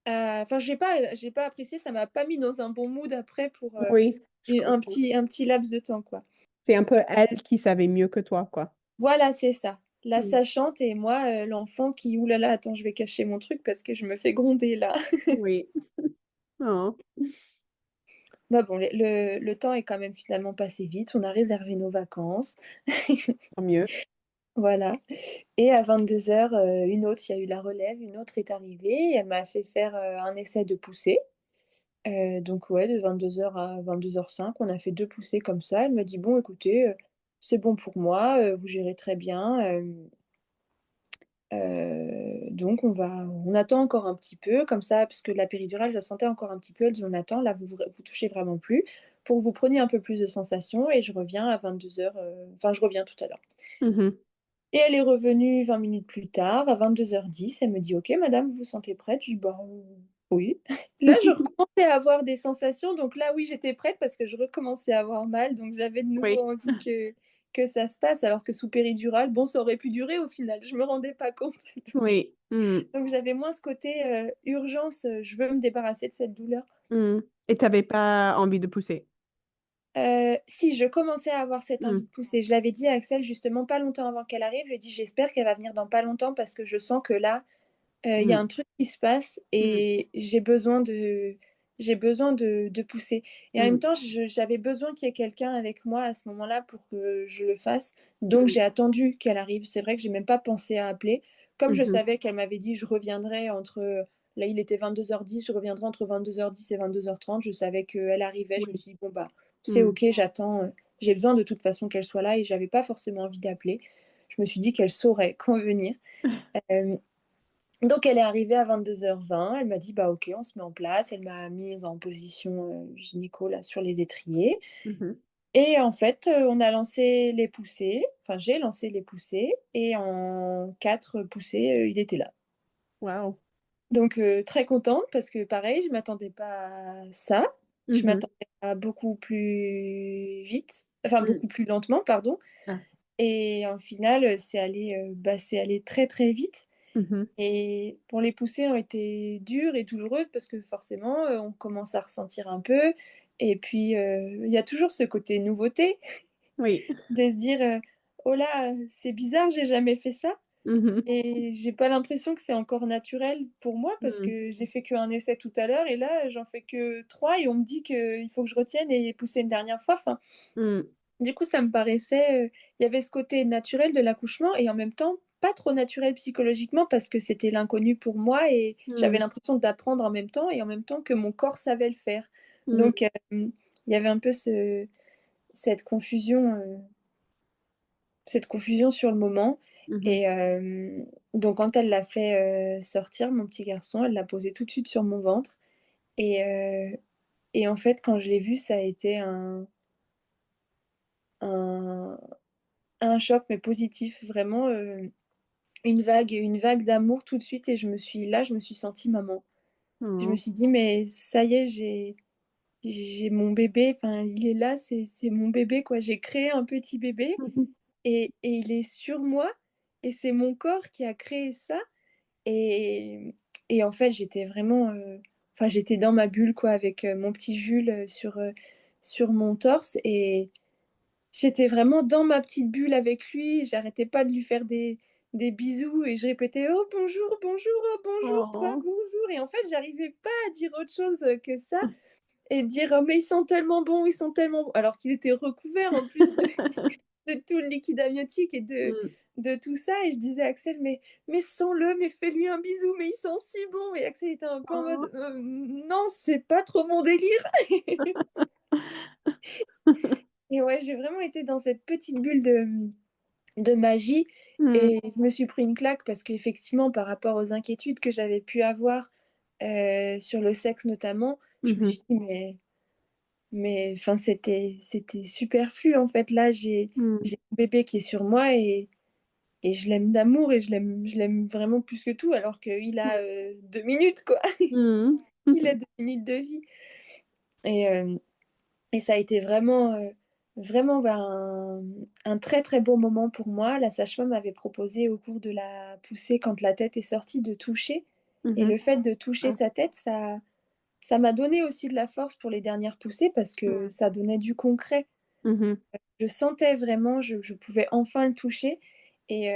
enfin j'ai pas apprécié, ça m'a pas mis dans un bon mood après pour, Oui, je et comprends. un petit laps de temps, quoi. C'est un peu elle qui savait mieux que toi, quoi. Voilà, c'est ça. La Mm. sachante et moi, l'enfant qui: «Ouh là là, attends, je vais cacher mon truc parce que je me fais gronder là». Oui. Oh, Bah bon, le temps est quand même finalement passé vite, on a réservé nos vacances. tant mieux. Voilà. Et à 22h, une autre, il y a eu la relève, une autre est arrivée et elle m'a fait faire, un essai de poussée. Donc ouais, de 22h à 22h05, on a fait 2 poussées comme ça. Elle m'a dit: «Bon écoutez, c'est bon pour moi, vous gérez très bien, donc on attend encore un petit peu comme ça», parce que la péridurale, je la sentais encore un petit peu. Elle dit: «On attend, là vous touchez vraiment plus, pour que vous preniez un peu plus de sensations et je reviens à 22h, enfin je reviens tout à l'heure». Mhm. Et elle est revenue 20 minutes plus tard, à 22h10. Elle me dit: «OK madame, vous vous sentez prête?» Je dis: «Bah, oui». Là, je recommençais à avoir des sensations, donc là, oui, j'étais prête parce que je recommençais à avoir mal, donc j'avais de nouveau Oui, envie que ça se passe, alors que sous péridurale, bon, ça aurait pu durer au final, je me rendais pas compte. Donc oui. Mm. donc j'avais moins ce côté, urgence, je veux me débarrasser de cette douleur. Mm. Et t'avais pas envie de pousser. Si, je commençais à avoir cette envie Mm. de pousser. Je l'avais dit à Axel justement pas longtemps avant qu'elle arrive, je lui ai dit: «J'espère qu'elle va venir dans pas longtemps parce que je sens que là, il y a Mm. un truc qui se passe Mm. et j'ai besoin de pousser». Et en même Mm. temps, j'avais besoin qu'il y ait quelqu'un avec moi à ce moment-là pour que je le fasse. Donc Mm. j'ai attendu qu'elle arrive. C'est vrai que j'ai même pas pensé à appeler. Comme je Mhm. savais qu'elle m'avait dit: «Je reviendrai entre», là, il était 22h10, «Je reviendrai entre 22h10 et 22h30». Je savais qu'elle arrivait. Je me Oui. suis dit: «Bon, bah, c'est Mm. OK, j'attends», j'ai besoin de toute façon qu'elle soit là et j'avais pas forcément envie d'appeler. Je me suis dit qu'elle saurait quand venir. Hem Donc, elle est arrivée à 22h20. Elle m'a dit, bah, OK, on se met en place. Elle m'a mise en position gynéco là, sur les étriers. Mhm. Et en fait, on a lancé les poussées. Enfin, j'ai lancé les poussées. Et en 4 poussées, il était là. Wow. Donc, très contente parce que pareil, je m'attendais pas à ça. Je Mhm. m'attendais à beaucoup plus vite, enfin Mm. beaucoup plus lentement, pardon. Ah. Et en final, c'est allé très très vite. Mhm. Et pour les poussées ont été dures et douloureuses parce que forcément, on commence à ressentir un peu. Et puis, il y a toujours ce côté nouveauté Oui. de se dire, oh là, c'est bizarre, j'ai jamais fait ça. Mhm. Et j'ai pas l'impression que c'est encore naturel pour moi parce Mm. que j'ai fait qu'un essai tout à l'heure et là, j'en fais que 3 et on me dit qu'il faut que je retienne et pousser une dernière fois. Enfin, Mm. du coup, ça me paraissait, il y avait ce côté naturel de l'accouchement et en même temps pas trop naturel psychologiquement parce que c'était l'inconnu pour moi et j'avais Mm. l'impression d'apprendre en même temps et en même temps que mon corps savait le faire. Mm. Donc, il y avait un peu cette confusion, cette confusion sur le moment. Mhm. Et donc, quand elle l'a fait sortir, mon petit garçon, elle l'a posé tout de suite sur mon ventre. Et, et en fait, quand je l'ai vu, ça a été un, un choc, mais positif. Vraiment, une vague d'amour tout de suite. Et je me suis sentie maman. Je me Oh. suis dit, mais ça y est, j'ai mon bébé. Enfin, il est là, c'est mon bébé, quoi. J'ai créé un petit bébé Mhm. et il est sur moi. Et c'est mon corps qui a créé ça. Et en fait, j'étais vraiment, enfin, j'étais dans ma bulle, quoi, avec, mon petit Jules, sur mon torse et j'étais vraiment dans ma petite bulle avec lui. J'arrêtais pas de lui faire des bisous et je répétais: «Oh bonjour, bonjour, oh bonjour, toi, Oh. bonjour» et en fait, j'arrivais pas à dire autre chose, que ça et dire: «Oh mais ils sont tellement bons, ils sont tellement bons» alors qu'il était recouvert en plus de tout le liquide amniotique et Mm. de tout ça et je disais à Axel: Mais sens-le, mais fais-lui un bisou, mais ils sont si bons» et Axel était un peu en mode: Oh. Non, c'est pas trop mon délire» et ouais, j'ai vraiment été dans cette petite bulle de magie Mm. et je me suis pris une claque parce qu'effectivement, par rapport aux inquiétudes que j'avais pu avoir, sur le sexe notamment, je me Mhm. suis dit: Mais enfin, c'était superflu, en fait. Là, Mm. j'ai un bébé qui est sur moi et je l'aime d'amour et je l'aime vraiment plus que tout, alors qu'il a 2 minutes, quoi. Mm. Il a 2 minutes de vie. Et, et ça a été vraiment, vraiment bah, un très très beau moment pour moi. La sage-femme m'avait proposé au cours de la poussée, quand la tête est sortie, de toucher. Et Mhm. le fait de toucher Ah. sa tête, ça m'a donné aussi de la force pour les dernières poussées parce que Mm. ça donnait du concret. Mhm. Je sentais vraiment, je pouvais enfin le toucher. Et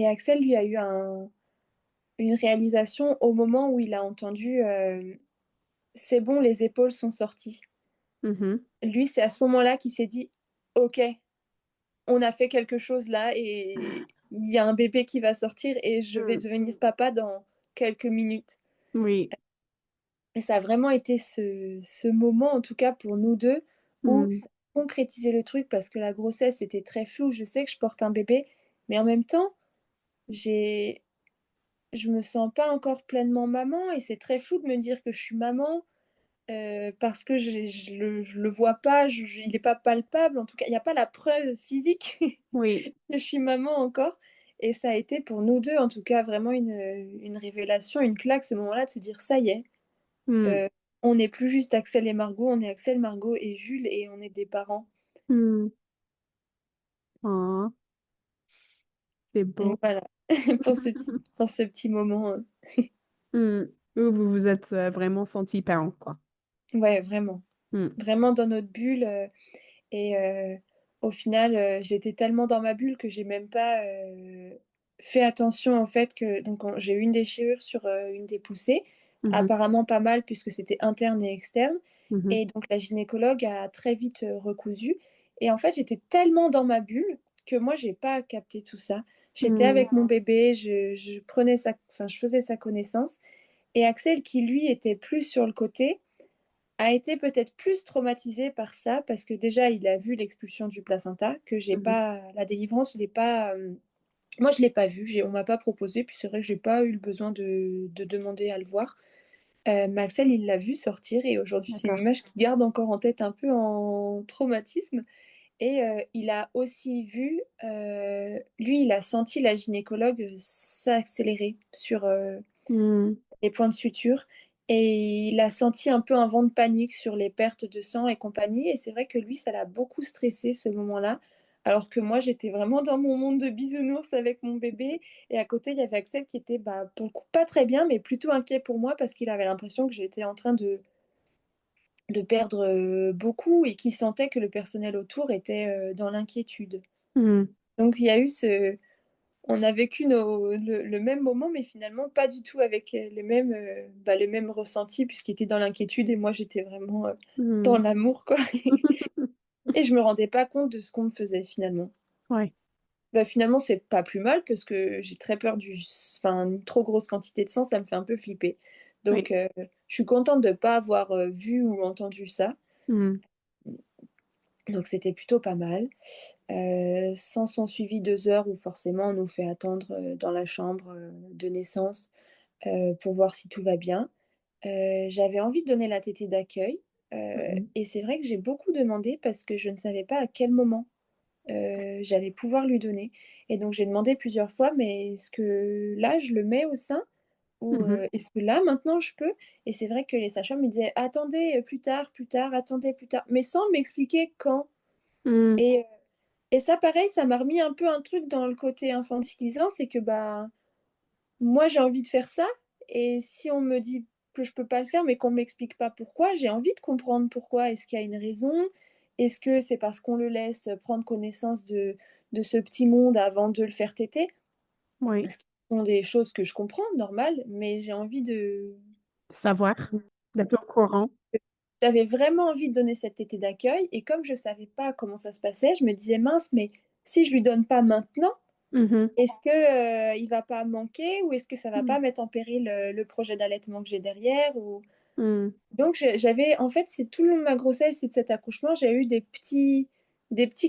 Axel, lui, a eu une réalisation au moment où il a entendu c'est bon, les épaules sont sorties. Mhm. Lui, c'est à ce moment-là qu'il s'est dit ok, on a fait quelque chose là et il y a un bébé qui va sortir et je vais Mm. devenir papa dans quelques minutes. Oui. Et ça a vraiment été ce moment, en tout cas pour nous deux, où Mm. ça a concrétisé le truc parce que la grossesse était très floue. Je sais que je porte un bébé, mais en même temps, j'ai je me sens pas encore pleinement maman et c'est très flou de me dire que je suis maman, parce que je le vois pas, il est pas palpable, en tout cas, il y a pas la preuve physique Oui. que je suis maman encore et ça a été pour nous 2 en tout cas vraiment une révélation, une claque ce moment-là de se dire: «Ça y est, Mm. heu, on n'est plus juste Axel et Margot, on est Axel, Margot et Jules et on est des parents». Mm. Oh, c'est Donc beau. voilà, pour ce petit moment, Mm. Vous vous êtes vraiment senti parent, quoi. ouais, vraiment. Mm. Vraiment dans notre bulle, et au final, j'étais tellement dans ma bulle que j'ai même pas, fait attention en fait que donc j'ai eu une déchirure sur, une des poussées, Mhm. apparemment pas mal puisque c'était interne et externe Mhm. et donc la gynécologue a très vite, recousu et en fait, j'étais tellement dans ma bulle que moi j'ai pas capté tout ça. J'étais Mm. avec mon bébé, je prenais sa enfin, je faisais sa connaissance et Axel qui lui était plus sur le côté, a été peut-être plus traumatisé par ça parce que déjà il a vu l'expulsion du placenta, que j'ai Mhm. pas la délivrance, je l'ai pas, Moi, je l'ai pas vu, on m'a pas proposé, puis c'est vrai que j'ai pas eu le besoin de demander à le voir. Mais Axel, il l'a vu sortir et aujourd'hui, c'est une D'accord. image qu'il garde encore en tête un peu en traumatisme et il a aussi vu, lui, il a senti la gynécologue, s'accélérer sur, Hmm. les points de suture et il a senti un peu un vent de panique sur les pertes de sang et compagnie et c'est vrai que lui, ça l'a beaucoup stressé ce moment-là. Alors que moi, j'étais vraiment dans mon monde de bisounours avec mon bébé et à côté, il y avait Axel qui était, bah, pour le coup, pas très bien, mais plutôt inquiet pour moi parce qu'il avait l'impression que j'étais en train de perdre, beaucoup et qu'il sentait que le personnel autour était, dans l'inquiétude. Hmm. Donc il y a eu ce on a vécu le même moment, mais finalement pas du tout avec les mêmes ressentis, puisqu'il était dans l'inquiétude et moi j'étais vraiment dans Hmm. l'amour, quoi. Et je me rendais pas compte de ce qu'on me faisait finalement. Ouais, Bah, finalement, c'est pas plus mal parce que j'ai très peur enfin, une trop grosse quantité de sang, ça me fait un peu flipper. Donc, oui. je suis contente de pas avoir vu ou entendu ça. Hmm. Donc, c'était plutôt pas mal. Sans son suivi 2 heures où forcément on nous fait attendre dans la chambre de naissance pour voir si tout va bien. J'avais envie de donner la tétée d'accueil, Mhm. et c'est vrai que j'ai beaucoup demandé parce que je ne savais pas à quel moment, j'allais pouvoir lui donner et donc j'ai demandé plusieurs fois: «Mais est-ce que là je le mets au sein ou Mhm. est-ce que là maintenant je peux?» Et c'est vrai que les sages-femmes me disaient: «Attendez, plus tard, attendez plus tard», mais sans m'expliquer quand Hmm. et ça pareil, ça m'a remis un peu un truc dans le côté infantilisant, c'est que, bah, moi, j'ai envie de faire ça et si on me dit que je peux pas le faire, mais qu'on m'explique pas pourquoi, j'ai envie de comprendre pourquoi. Est-ce qu'il y a une raison? Est-ce que c'est parce qu'on le laisse prendre connaissance de ce petit monde avant de le faire téter? Oui. Ce qui sont des choses que je comprends, normal, mais j'ai envie de Savoir, d'être au courant. j'avais vraiment envie de donner cette tétée d'accueil et comme je savais pas comment ça se passait, je me disais: «Mince, mais si je lui donne pas maintenant, Mhm. est-ce que, il va pas manquer ou est-ce que ça va Hmm. pas mettre en péril, le projet d'allaitement que j'ai derrière ou Hmm. donc j'avais en fait, c'est tout le long de ma grossesse et de cet accouchement, j'ai eu des petits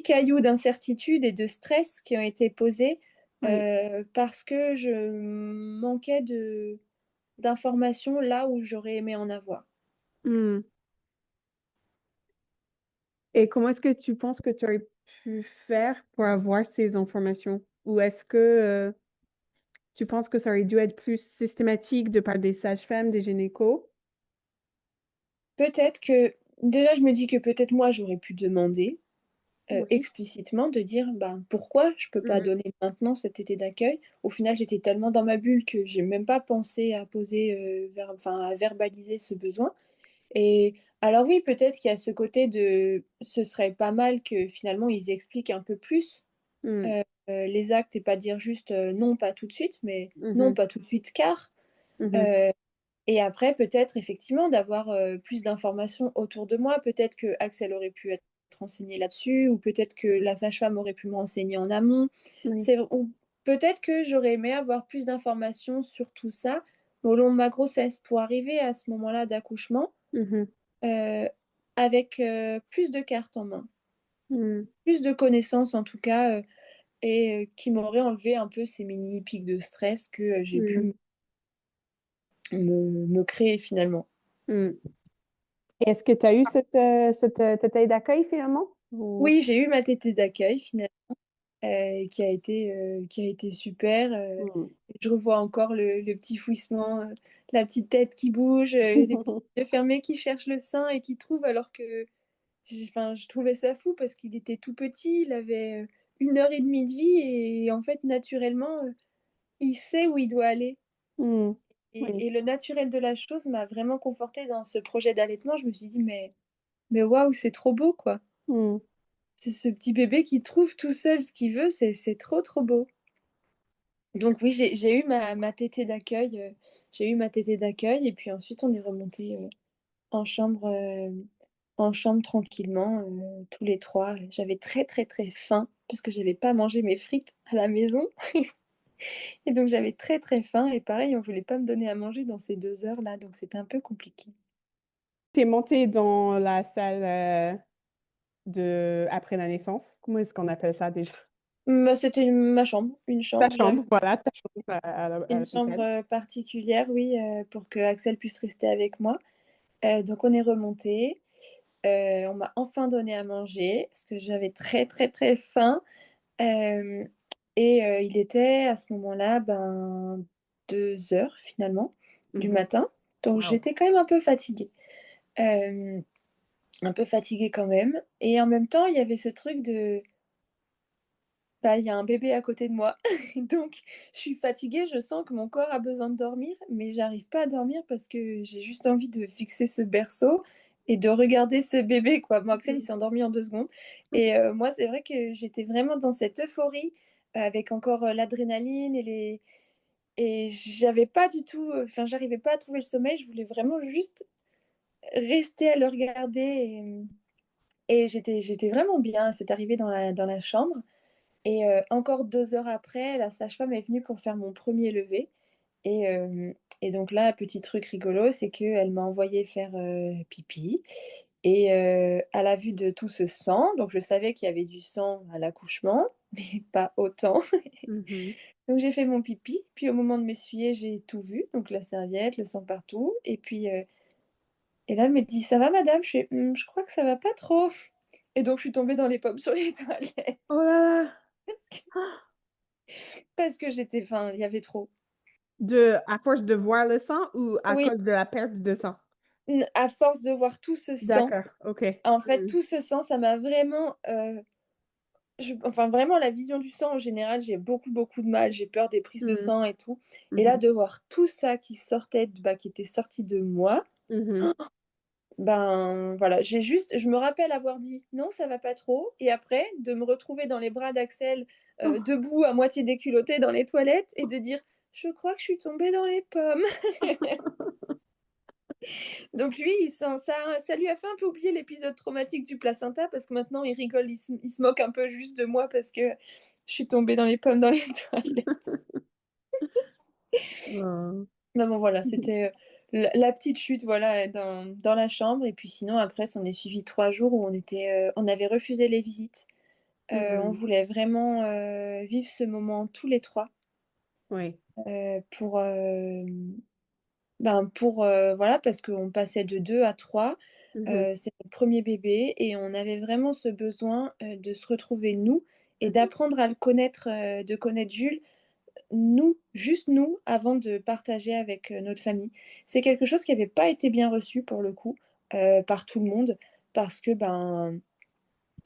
cailloux d'incertitude et de stress qui ont été posés, Oui. parce que je manquais d'informations là où j'aurais aimé en avoir. Hmm. Et comment est-ce que tu penses que tu aurais pu faire pour avoir ces informations? Ou est-ce que tu penses que ça aurait dû être plus systématique de part des sages-femmes, des gynécos? Peut-être que déjà, je me dis que peut-être moi, j'aurais pu demander, Oui. explicitement de dire: «Ben, pourquoi je peux pas Mhm. donner maintenant cet été d'accueil?» Au final, j'étais tellement dans ma bulle que j'ai même pas pensé à poser, à verbaliser ce besoin et alors oui, peut-être qu'il y a ce côté de ce serait pas mal que finalement ils expliquent un peu plus, Hmm. les actes et pas dire juste, «Non, pas tout de suite», mais «Non, Mhm. pas tout de suite car». Mhm. Heu et après peut-être effectivement d'avoir, plus d'informations autour de moi. Peut-être que Axel aurait pu être renseigné là-dessus ou peut-être que la sage-femme aurait pu me renseigner en amont. Oui. C'est ou peut-être que j'aurais aimé avoir plus d'informations sur tout ça au long de ma grossesse pour arriver à ce moment-là d'accouchement, Mhm. heu, avec, plus de cartes en main, Hmm. plus de connaissances en tout cas, et qui m'auraient enlevé un peu ces mini pics de stress que, j'ai Hmm. pu me créer finalement. Hmm. Et est-ce que tu as eu cette d'accueil finalement? Ou... Oui, j'ai eu ma tétée d'accueil finalement. Qui a été super, Hmm. je revois encore le petit fouissement, la petite tête qui bouge, les petits yeux fermés qui cherchent le sein et qui trouvent alors que je trouvais ça fou parce qu'il était tout petit, il avait, 1 heure et demie de vie et en fait naturellement, il sait où il doit aller Hmm. Oui. et le naturel de la chose m'a vraiment confortée dans ce projet d'allaitement. Je me suis dit: «Mais waouh, c'est trop beau quoi! Hmm. C'est ce petit bébé qui trouve tout seul ce qu'il veut, c'est trop, trop beau». Donc oui, j'ai eu ma tétée d'accueil, j'ai eu ma tétée d'accueil et puis ensuite on est remontés, en chambre, en chambre tranquillement, tous les 3. J'avais très, très, très faim parce que j'avais pas mangé mes frites à la maison et donc j'avais très, très faim et pareil, on voulait pas me donner à manger dans ces 2 heures-là, donc c'était un peu compliqué. T'es montée dans la salle de après la naissance. Comment est-ce qu'on appelle ça déjà? Bah, c'était ma chambre, une Ta chambre. J'avais chambre, voilà, ta chambre à une chambre l'hôpital. particulière, oui, pour que Axel puisse rester avec moi. Donc on est remonté. On m'a enfin donné à manger parce que j'avais très très très faim. Euh, il était à ce moment-là 2 heures finalement du Mhm. matin. Donc Wow. j'étais quand même un peu fatiguée. Euh, un peu fatiguée quand même. Et en même temps, il y avait ce truc de il y a un bébé à côté de moi. Donc, je suis fatiguée, je sens que mon corps a besoin de dormir, mais j'arrive pas à dormir parce que j'ai juste envie de fixer ce berceau et de regarder ce bébé, quoi. Bon, Axel, il s'est endormi en 2 secondes. Et moi, c'est vrai que j'étais vraiment dans cette euphorie avec encore l'adrénaline et j'avais pas du tout, enfin, j'arrivais pas à trouver le sommeil. Je voulais vraiment juste rester à le regarder et j'étais vraiment bien. C'est arrivé dans la chambre. Et encore 2 heures après, la sage-femme est venue pour faire mon premier lever. Et, euh, et donc là, petit truc rigolo, c'est qu'elle m'a envoyé faire pipi. Et à la vue de tout ce sang, donc je savais qu'il y avait du sang à l'accouchement, mais pas autant. Mhm. Donc j'ai fait mon pipi. Puis au moment de m'essuyer, j'ai tout vu. Donc la serviette, le sang partout. Et là, elle me dit, ça va, madame? Je fais, je crois que ça va pas trop. Et donc je suis tombée dans les pommes sur les toilettes. Oh là là. Parce que j'étais, enfin, il y avait trop. À force de voir le sang ou à Oui, cause de la perte de sang? À force de voir tout ce sang, D'accord, OK. en fait, Mhm. tout ce sang, ça m'a vraiment, enfin vraiment la vision du sang en général, j'ai beaucoup, beaucoup de mal, j'ai peur des prises de Mhm. sang et tout. Et là, Mhm. de voir tout ça qui sortait, qui était sorti de moi, Mhm. voilà, je me rappelle avoir dit non, ça va pas trop. Et après, de me retrouver dans les bras d'Axel, Oh. debout, à moitié déculottée dans les toilettes, et de dire, je crois que je suis tombée dans les pommes. Donc lui, ça lui a fait un peu oublier l'épisode traumatique du placenta parce que maintenant il rigole, il se moque un peu juste de moi parce que je suis tombée dans les pommes dans les toilettes. Oh. Mais bon voilà, c'était la petite chute voilà dans la chambre et puis sinon après, s'en est suivi 3 jours où on avait refusé les visites. On Mhm. voulait vraiment vivre ce moment tous les trois Oui. euh, pour, euh, voilà, parce qu'on passait de 2 à 3. Mhm. C'est notre premier bébé et on avait vraiment ce besoin de se retrouver nous et Mhm. d'apprendre à le connaître, de connaître Jules, nous, juste nous, avant de partager avec notre famille. C'est quelque chose qui n'avait pas été bien reçu pour le coup par tout le monde parce que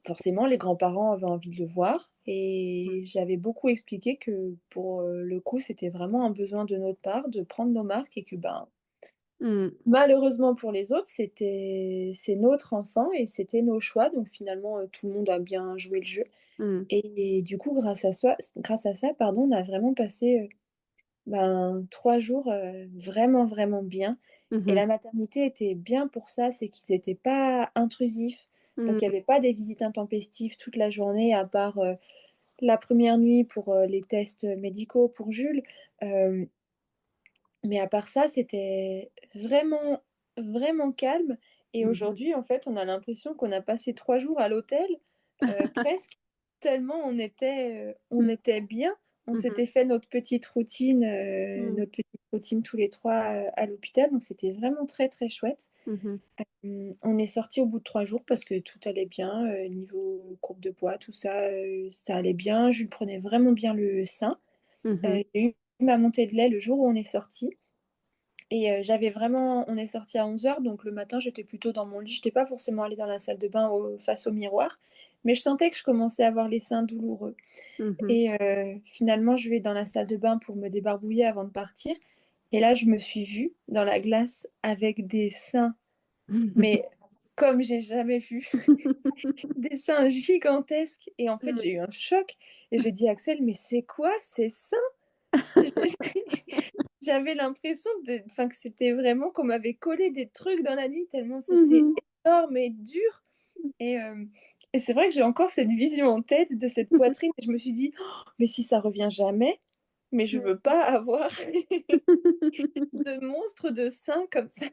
forcément les grands-parents avaient envie de le voir et j'avais beaucoup expliqué que pour le coup c'était vraiment un besoin de notre part de prendre nos marques et que Mhm. malheureusement pour les autres, c'est notre enfant et c'était nos choix. Donc finalement, tout le monde a bien joué le jeu. Mhm. Et du coup, grâce à ça, pardon, on a vraiment passé 3 jours vraiment, vraiment bien. Et Mhm. la maternité était bien pour ça, c'est qu'ils n'étaient pas intrusifs. Donc il n'y Mhm. avait pas des visites intempestives toute la journée, à part la première nuit pour les tests médicaux pour Jules. Euh, mais à part ça, c'était vraiment, vraiment calme. Et Mhm. aujourd'hui, en fait, on a l'impression qu'on a passé 3 jours à l'hôtel, presque, tellement on Mhm. était bien. On Mhm. s'était fait notre petite routine tous les trois à l'hôpital. Donc, c'était vraiment très, très chouette. Mhm. On est sorti au bout de 3 jours parce que tout allait bien, niveau courbe de poids, tout ça, ça allait bien. Jules prenait vraiment bien le sein. Mhm. J'ai eu ma montée de lait le jour où on est sorti. Et on est sorti à 11 heures, donc le matin, j'étais plutôt dans mon lit. Je n'étais pas forcément allée dans la salle de bain face au miroir, mais je sentais que je commençais à avoir les seins douloureux. Mhm. Et finalement, je vais dans la salle de bain pour me débarbouiller avant de partir. Et là, je me suis vue dans la glace avec des seins, mais comme j'ai jamais vu, des seins gigantesques. Et en fait, j'ai eu un choc. Et j'ai dit à Axel, mais c'est quoi ces seins? J'avais l'impression enfin, que c'était vraiment qu'on m'avait collé des trucs dans la nuit tellement c'était Mhm. énorme et dur. Et, euh, et c'est vrai que j'ai encore cette vision en tête de cette poitrine. Et je me suis dit, oh, mais si ça revient jamais, mais je veux pas avoir de monstre de sein comme ça.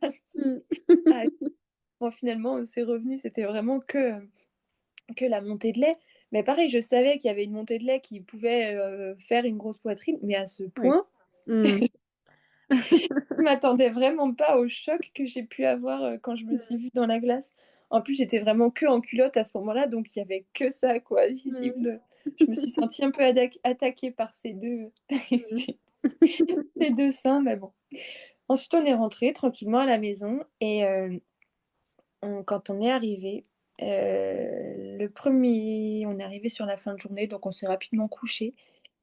Ah, bon, finalement, c'est revenu, c'était vraiment que la montée de lait. Mais pareil, je savais qu'il y avait une montée de lait qui pouvait faire une grosse poitrine, mais à ce Oui. point, Mm. je m'attendais vraiment pas au choc que j'ai pu avoir quand je me suis vue dans la glace. En plus, j'étais vraiment que en culotte à ce moment-là, donc il y avait que ça, quoi, Mm. visible. Je me suis sentie un peu attaquée par ces deux, Mm. ces deux seins, mais bon. Ensuite, on est rentré tranquillement à la maison et quand on est arrivé, on est arrivé sur la fin de journée, donc on s'est rapidement couché.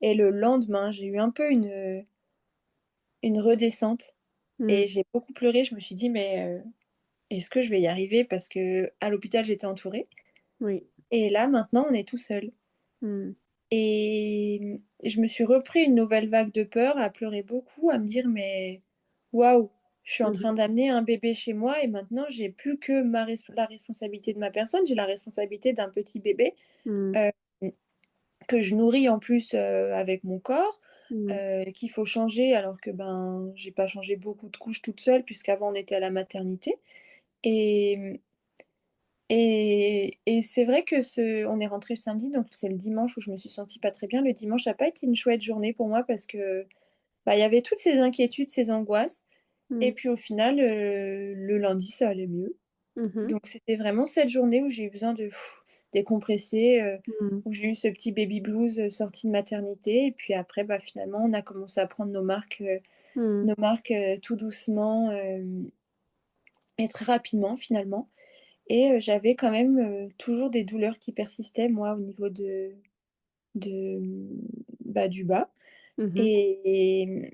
Et le lendemain, j'ai eu un peu une redescente Mm. et j'ai beaucoup pleuré. Je me suis dit, mais est-ce que je vais y arriver? Parce que à l'hôpital, j'étais entourée. Oui. Et là, maintenant, on est tout seul. Mm. Et je me suis repris une nouvelle vague de peur, à pleurer beaucoup, à me dire, mais waouh, je suis en Mhm. train d'amener un bébé chez moi et maintenant, j'ai plus que la responsabilité de ma personne, j'ai la responsabilité d'un petit bébé Mm. euh, que je nourris en plus avec mon corps, Mm. qu'il faut changer alors que ben, j'ai pas changé beaucoup de couches toute seule puisqu'avant on était à la maternité. Et, et c'est vrai que on est rentré le samedi, donc c'est le dimanche où je me suis sentie pas très bien. Le dimanche n'a pas été une chouette journée pour moi parce que bah, il y avait toutes ces inquiétudes, ces angoisses. Et Mm. puis au final, le lundi, ça allait mieux. Mhm. Donc c'était vraiment cette journée où j'ai eu besoin de décompresser, Mm. où j'ai eu ce petit baby blues sorti de maternité. Et puis après, bah, finalement, on a commencé à prendre Mm. nos marques tout doucement et très rapidement finalement. Et j'avais quand même toujours des douleurs qui persistaient, moi, au niveau de, bah, du bas. Mhm. Et,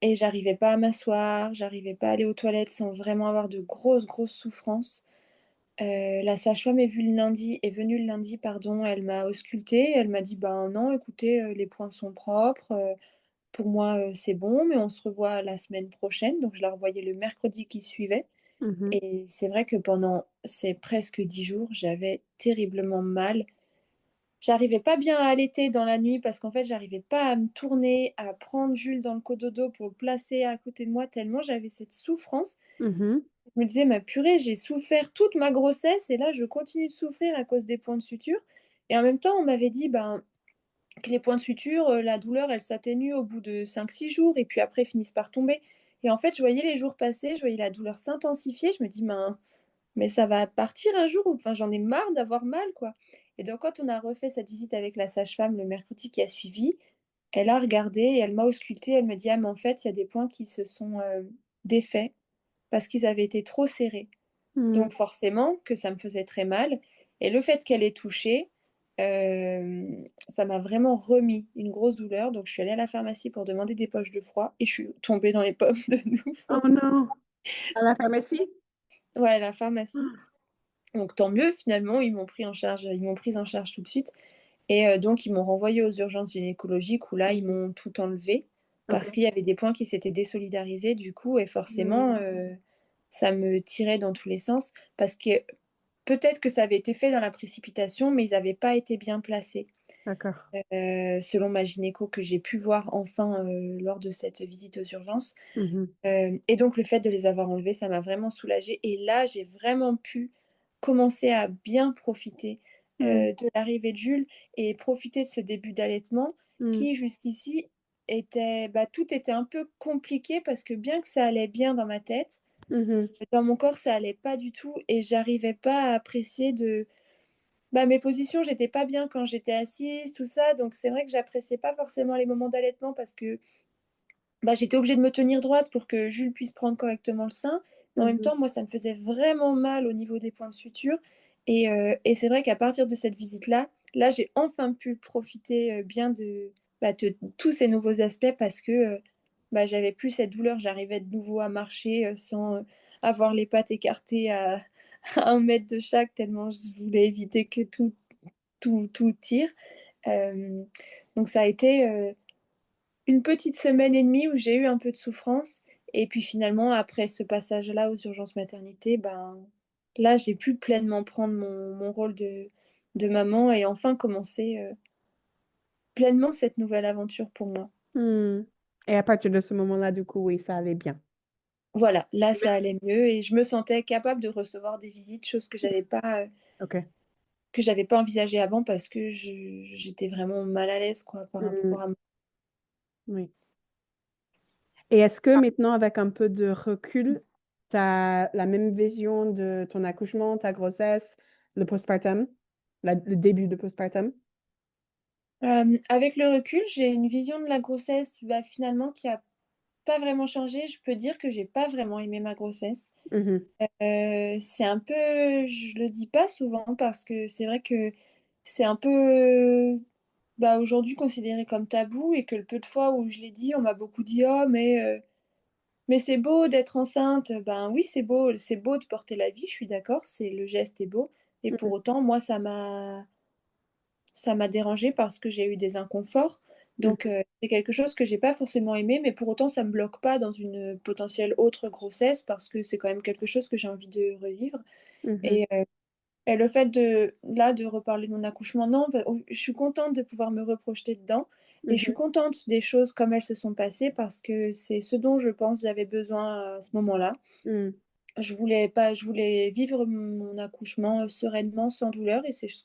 et j'arrivais pas à m'asseoir, j'arrivais pas à aller aux toilettes sans vraiment avoir de grosses, grosses souffrances. La sage-femme est venue le lundi, pardon, elle m'a auscultée, elle m'a dit: «Ben non, écoutez, les points sont propres, pour moi, c'est bon, mais on se revoit la semaine prochaine». Donc je la revoyais le mercredi qui suivait Mhm. et c'est vrai que pendant ces presque 10 jours, j'avais terriblement mal. J'arrivais pas bien à allaiter dans la nuit parce qu'en fait, j'arrivais pas à me tourner, à prendre Jules dans le cododo pour le placer à côté de moi tellement j'avais cette souffrance. Mhm. Je me disais: «Mais purée, j'ai souffert toute ma grossesse et là, je continue de souffrir à cause des points de suture» et en même temps, on m'avait dit, ben, que les points de suture, la douleur, elle s'atténue au bout de 5 6 jours et puis après finissent par tomber et en fait, je voyais les jours passer, je voyais la douleur s'intensifier, je me dis: «Ben, mais ça va partir un jour, enfin, j'en ai marre d'avoir mal, quoi». Et donc quand on a refait cette visite avec la sage-femme le mercredi qui a suivi, elle a regardé et elle m'a auscultée, elle me dit: «Ah mais en fait, il y a des points qui se sont, défaits parce qu'ils avaient été trop serrés». Mm. Donc forcément que ça me faisait très mal et le fait qu'elle ait touché, ça m'a vraiment remis une grosse douleur. Donc je suis allée à la pharmacie pour demander des poches de froid et je suis tombée dans les pommes de Oh nouveau. non. À la pharmacie? Ouais, à la pharmacie. Donc tant mieux finalement, ils m'ont prise en charge tout de suite et donc ils m'ont renvoyée aux urgences gynécologiques où là, ils m'ont tout enlevé OK. parce qu'il y avait des points qui s'étaient désolidarisés du coup et forcément, Mm. ça me tirait dans tous les sens parce que peut-être que ça avait été fait dans la précipitation, mais ils avaient pas été bien placés, D'accord. selon ma gynéco que j'ai pu voir enfin, lors de cette visite aux urgences. Mhm. Et donc le fait de les avoir enlevés, ça m'a vraiment soulagée et là, j'ai vraiment pu commencer à bien profiter, Mm. de l'arrivée de Jules et profiter de ce début d'allaitement Mm. qui jusqu'ici était bah, tout était un peu compliqué parce que bien que ça allait bien dans ma tête, Mhm. dans mon corps, ça allait pas du tout et j'arrivais pas à apprécier bah, mes positions. J'étais pas bien quand j'étais assise, tout ça, donc c'est vrai que j'appréciais pas forcément les moments d'allaitement parce que bah, j'étais obligée de me tenir droite pour que Jules puisse prendre correctement le sein. Mais en même Mhm. temps, moi, ça me faisait vraiment mal au niveau des points de suture. Et c'est vrai qu'à partir de cette visite-là, là, j'ai enfin pu profiter bien de tous ces nouveaux aspects parce que bah, j'avais plus cette douleur. J'arrivais de nouveau à marcher sans avoir les pattes écartées à 1 mètre de chaque, tellement je voulais éviter que tout tire. Euh, donc ça a été une petite semaine et demie où j'ai eu un peu de souffrance et puis finalement après ce passage-là aux urgences maternité, ben, là j'ai pu pleinement prendre mon rôle de maman et enfin commencer, pleinement cette nouvelle aventure pour moi. Mm. Et à partir de ce moment-là, du coup, oui, ça allait bien. Voilà, là ça allait mieux et je me sentais capable de recevoir des visites, chose que j'avais pas, OK. que j'avais pas envisagé avant parce que j'étais vraiment mal à l'aise quoi, par Mhm. rapport à Oui. Et est-ce que maintenant, avec un peu de recul, tu as la même vision de ton accouchement, ta grossesse, le postpartum, le début de postpartum? Avec le recul, j'ai une vision de la grossesse, bah, finalement qui a pas vraiment changé. Je peux dire que j'ai pas vraiment aimé ma grossesse. Mhm, C'est un peu je le dis pas souvent parce que c'est vrai que c'est un peu, bah, aujourd'hui considéré comme tabou et que le peu de fois où je l'ai dit, on m'a beaucoup dit: «Oh mais c'est beau d'être enceinte». Ben oui, c'est beau de porter la vie, je suis d'accord, c'est le geste est beau et pour mhm, autant, moi, ça m'a dérangée parce que j'ai eu des inconforts. Donc mhm, c'est quelque chose que j'ai pas forcément aimé, mais pour autant, ça me bloque pas dans une potentielle autre grossesse parce que c'est quand même quelque chose que j'ai envie de revivre mhm, et le fait de reparler de mon accouchement, non, bah, je suis contente de pouvoir me reprojeter dedans et je suis mhm, contente des choses comme elles se sont passées parce que c'est ce dont je pense j'avais besoin à ce moment-là. mhm, Je voulais vivre mon accouchement, sereinement, sans douleur et c'est ce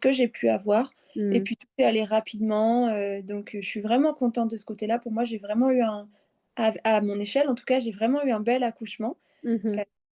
que j'ai pu avoir et mhm, puis tout est allé rapidement, donc je suis vraiment contente de ce côté-là. Pour moi, j'ai vraiment eu un à mon échelle en tout cas, j'ai vraiment eu un bel accouchement. mhm,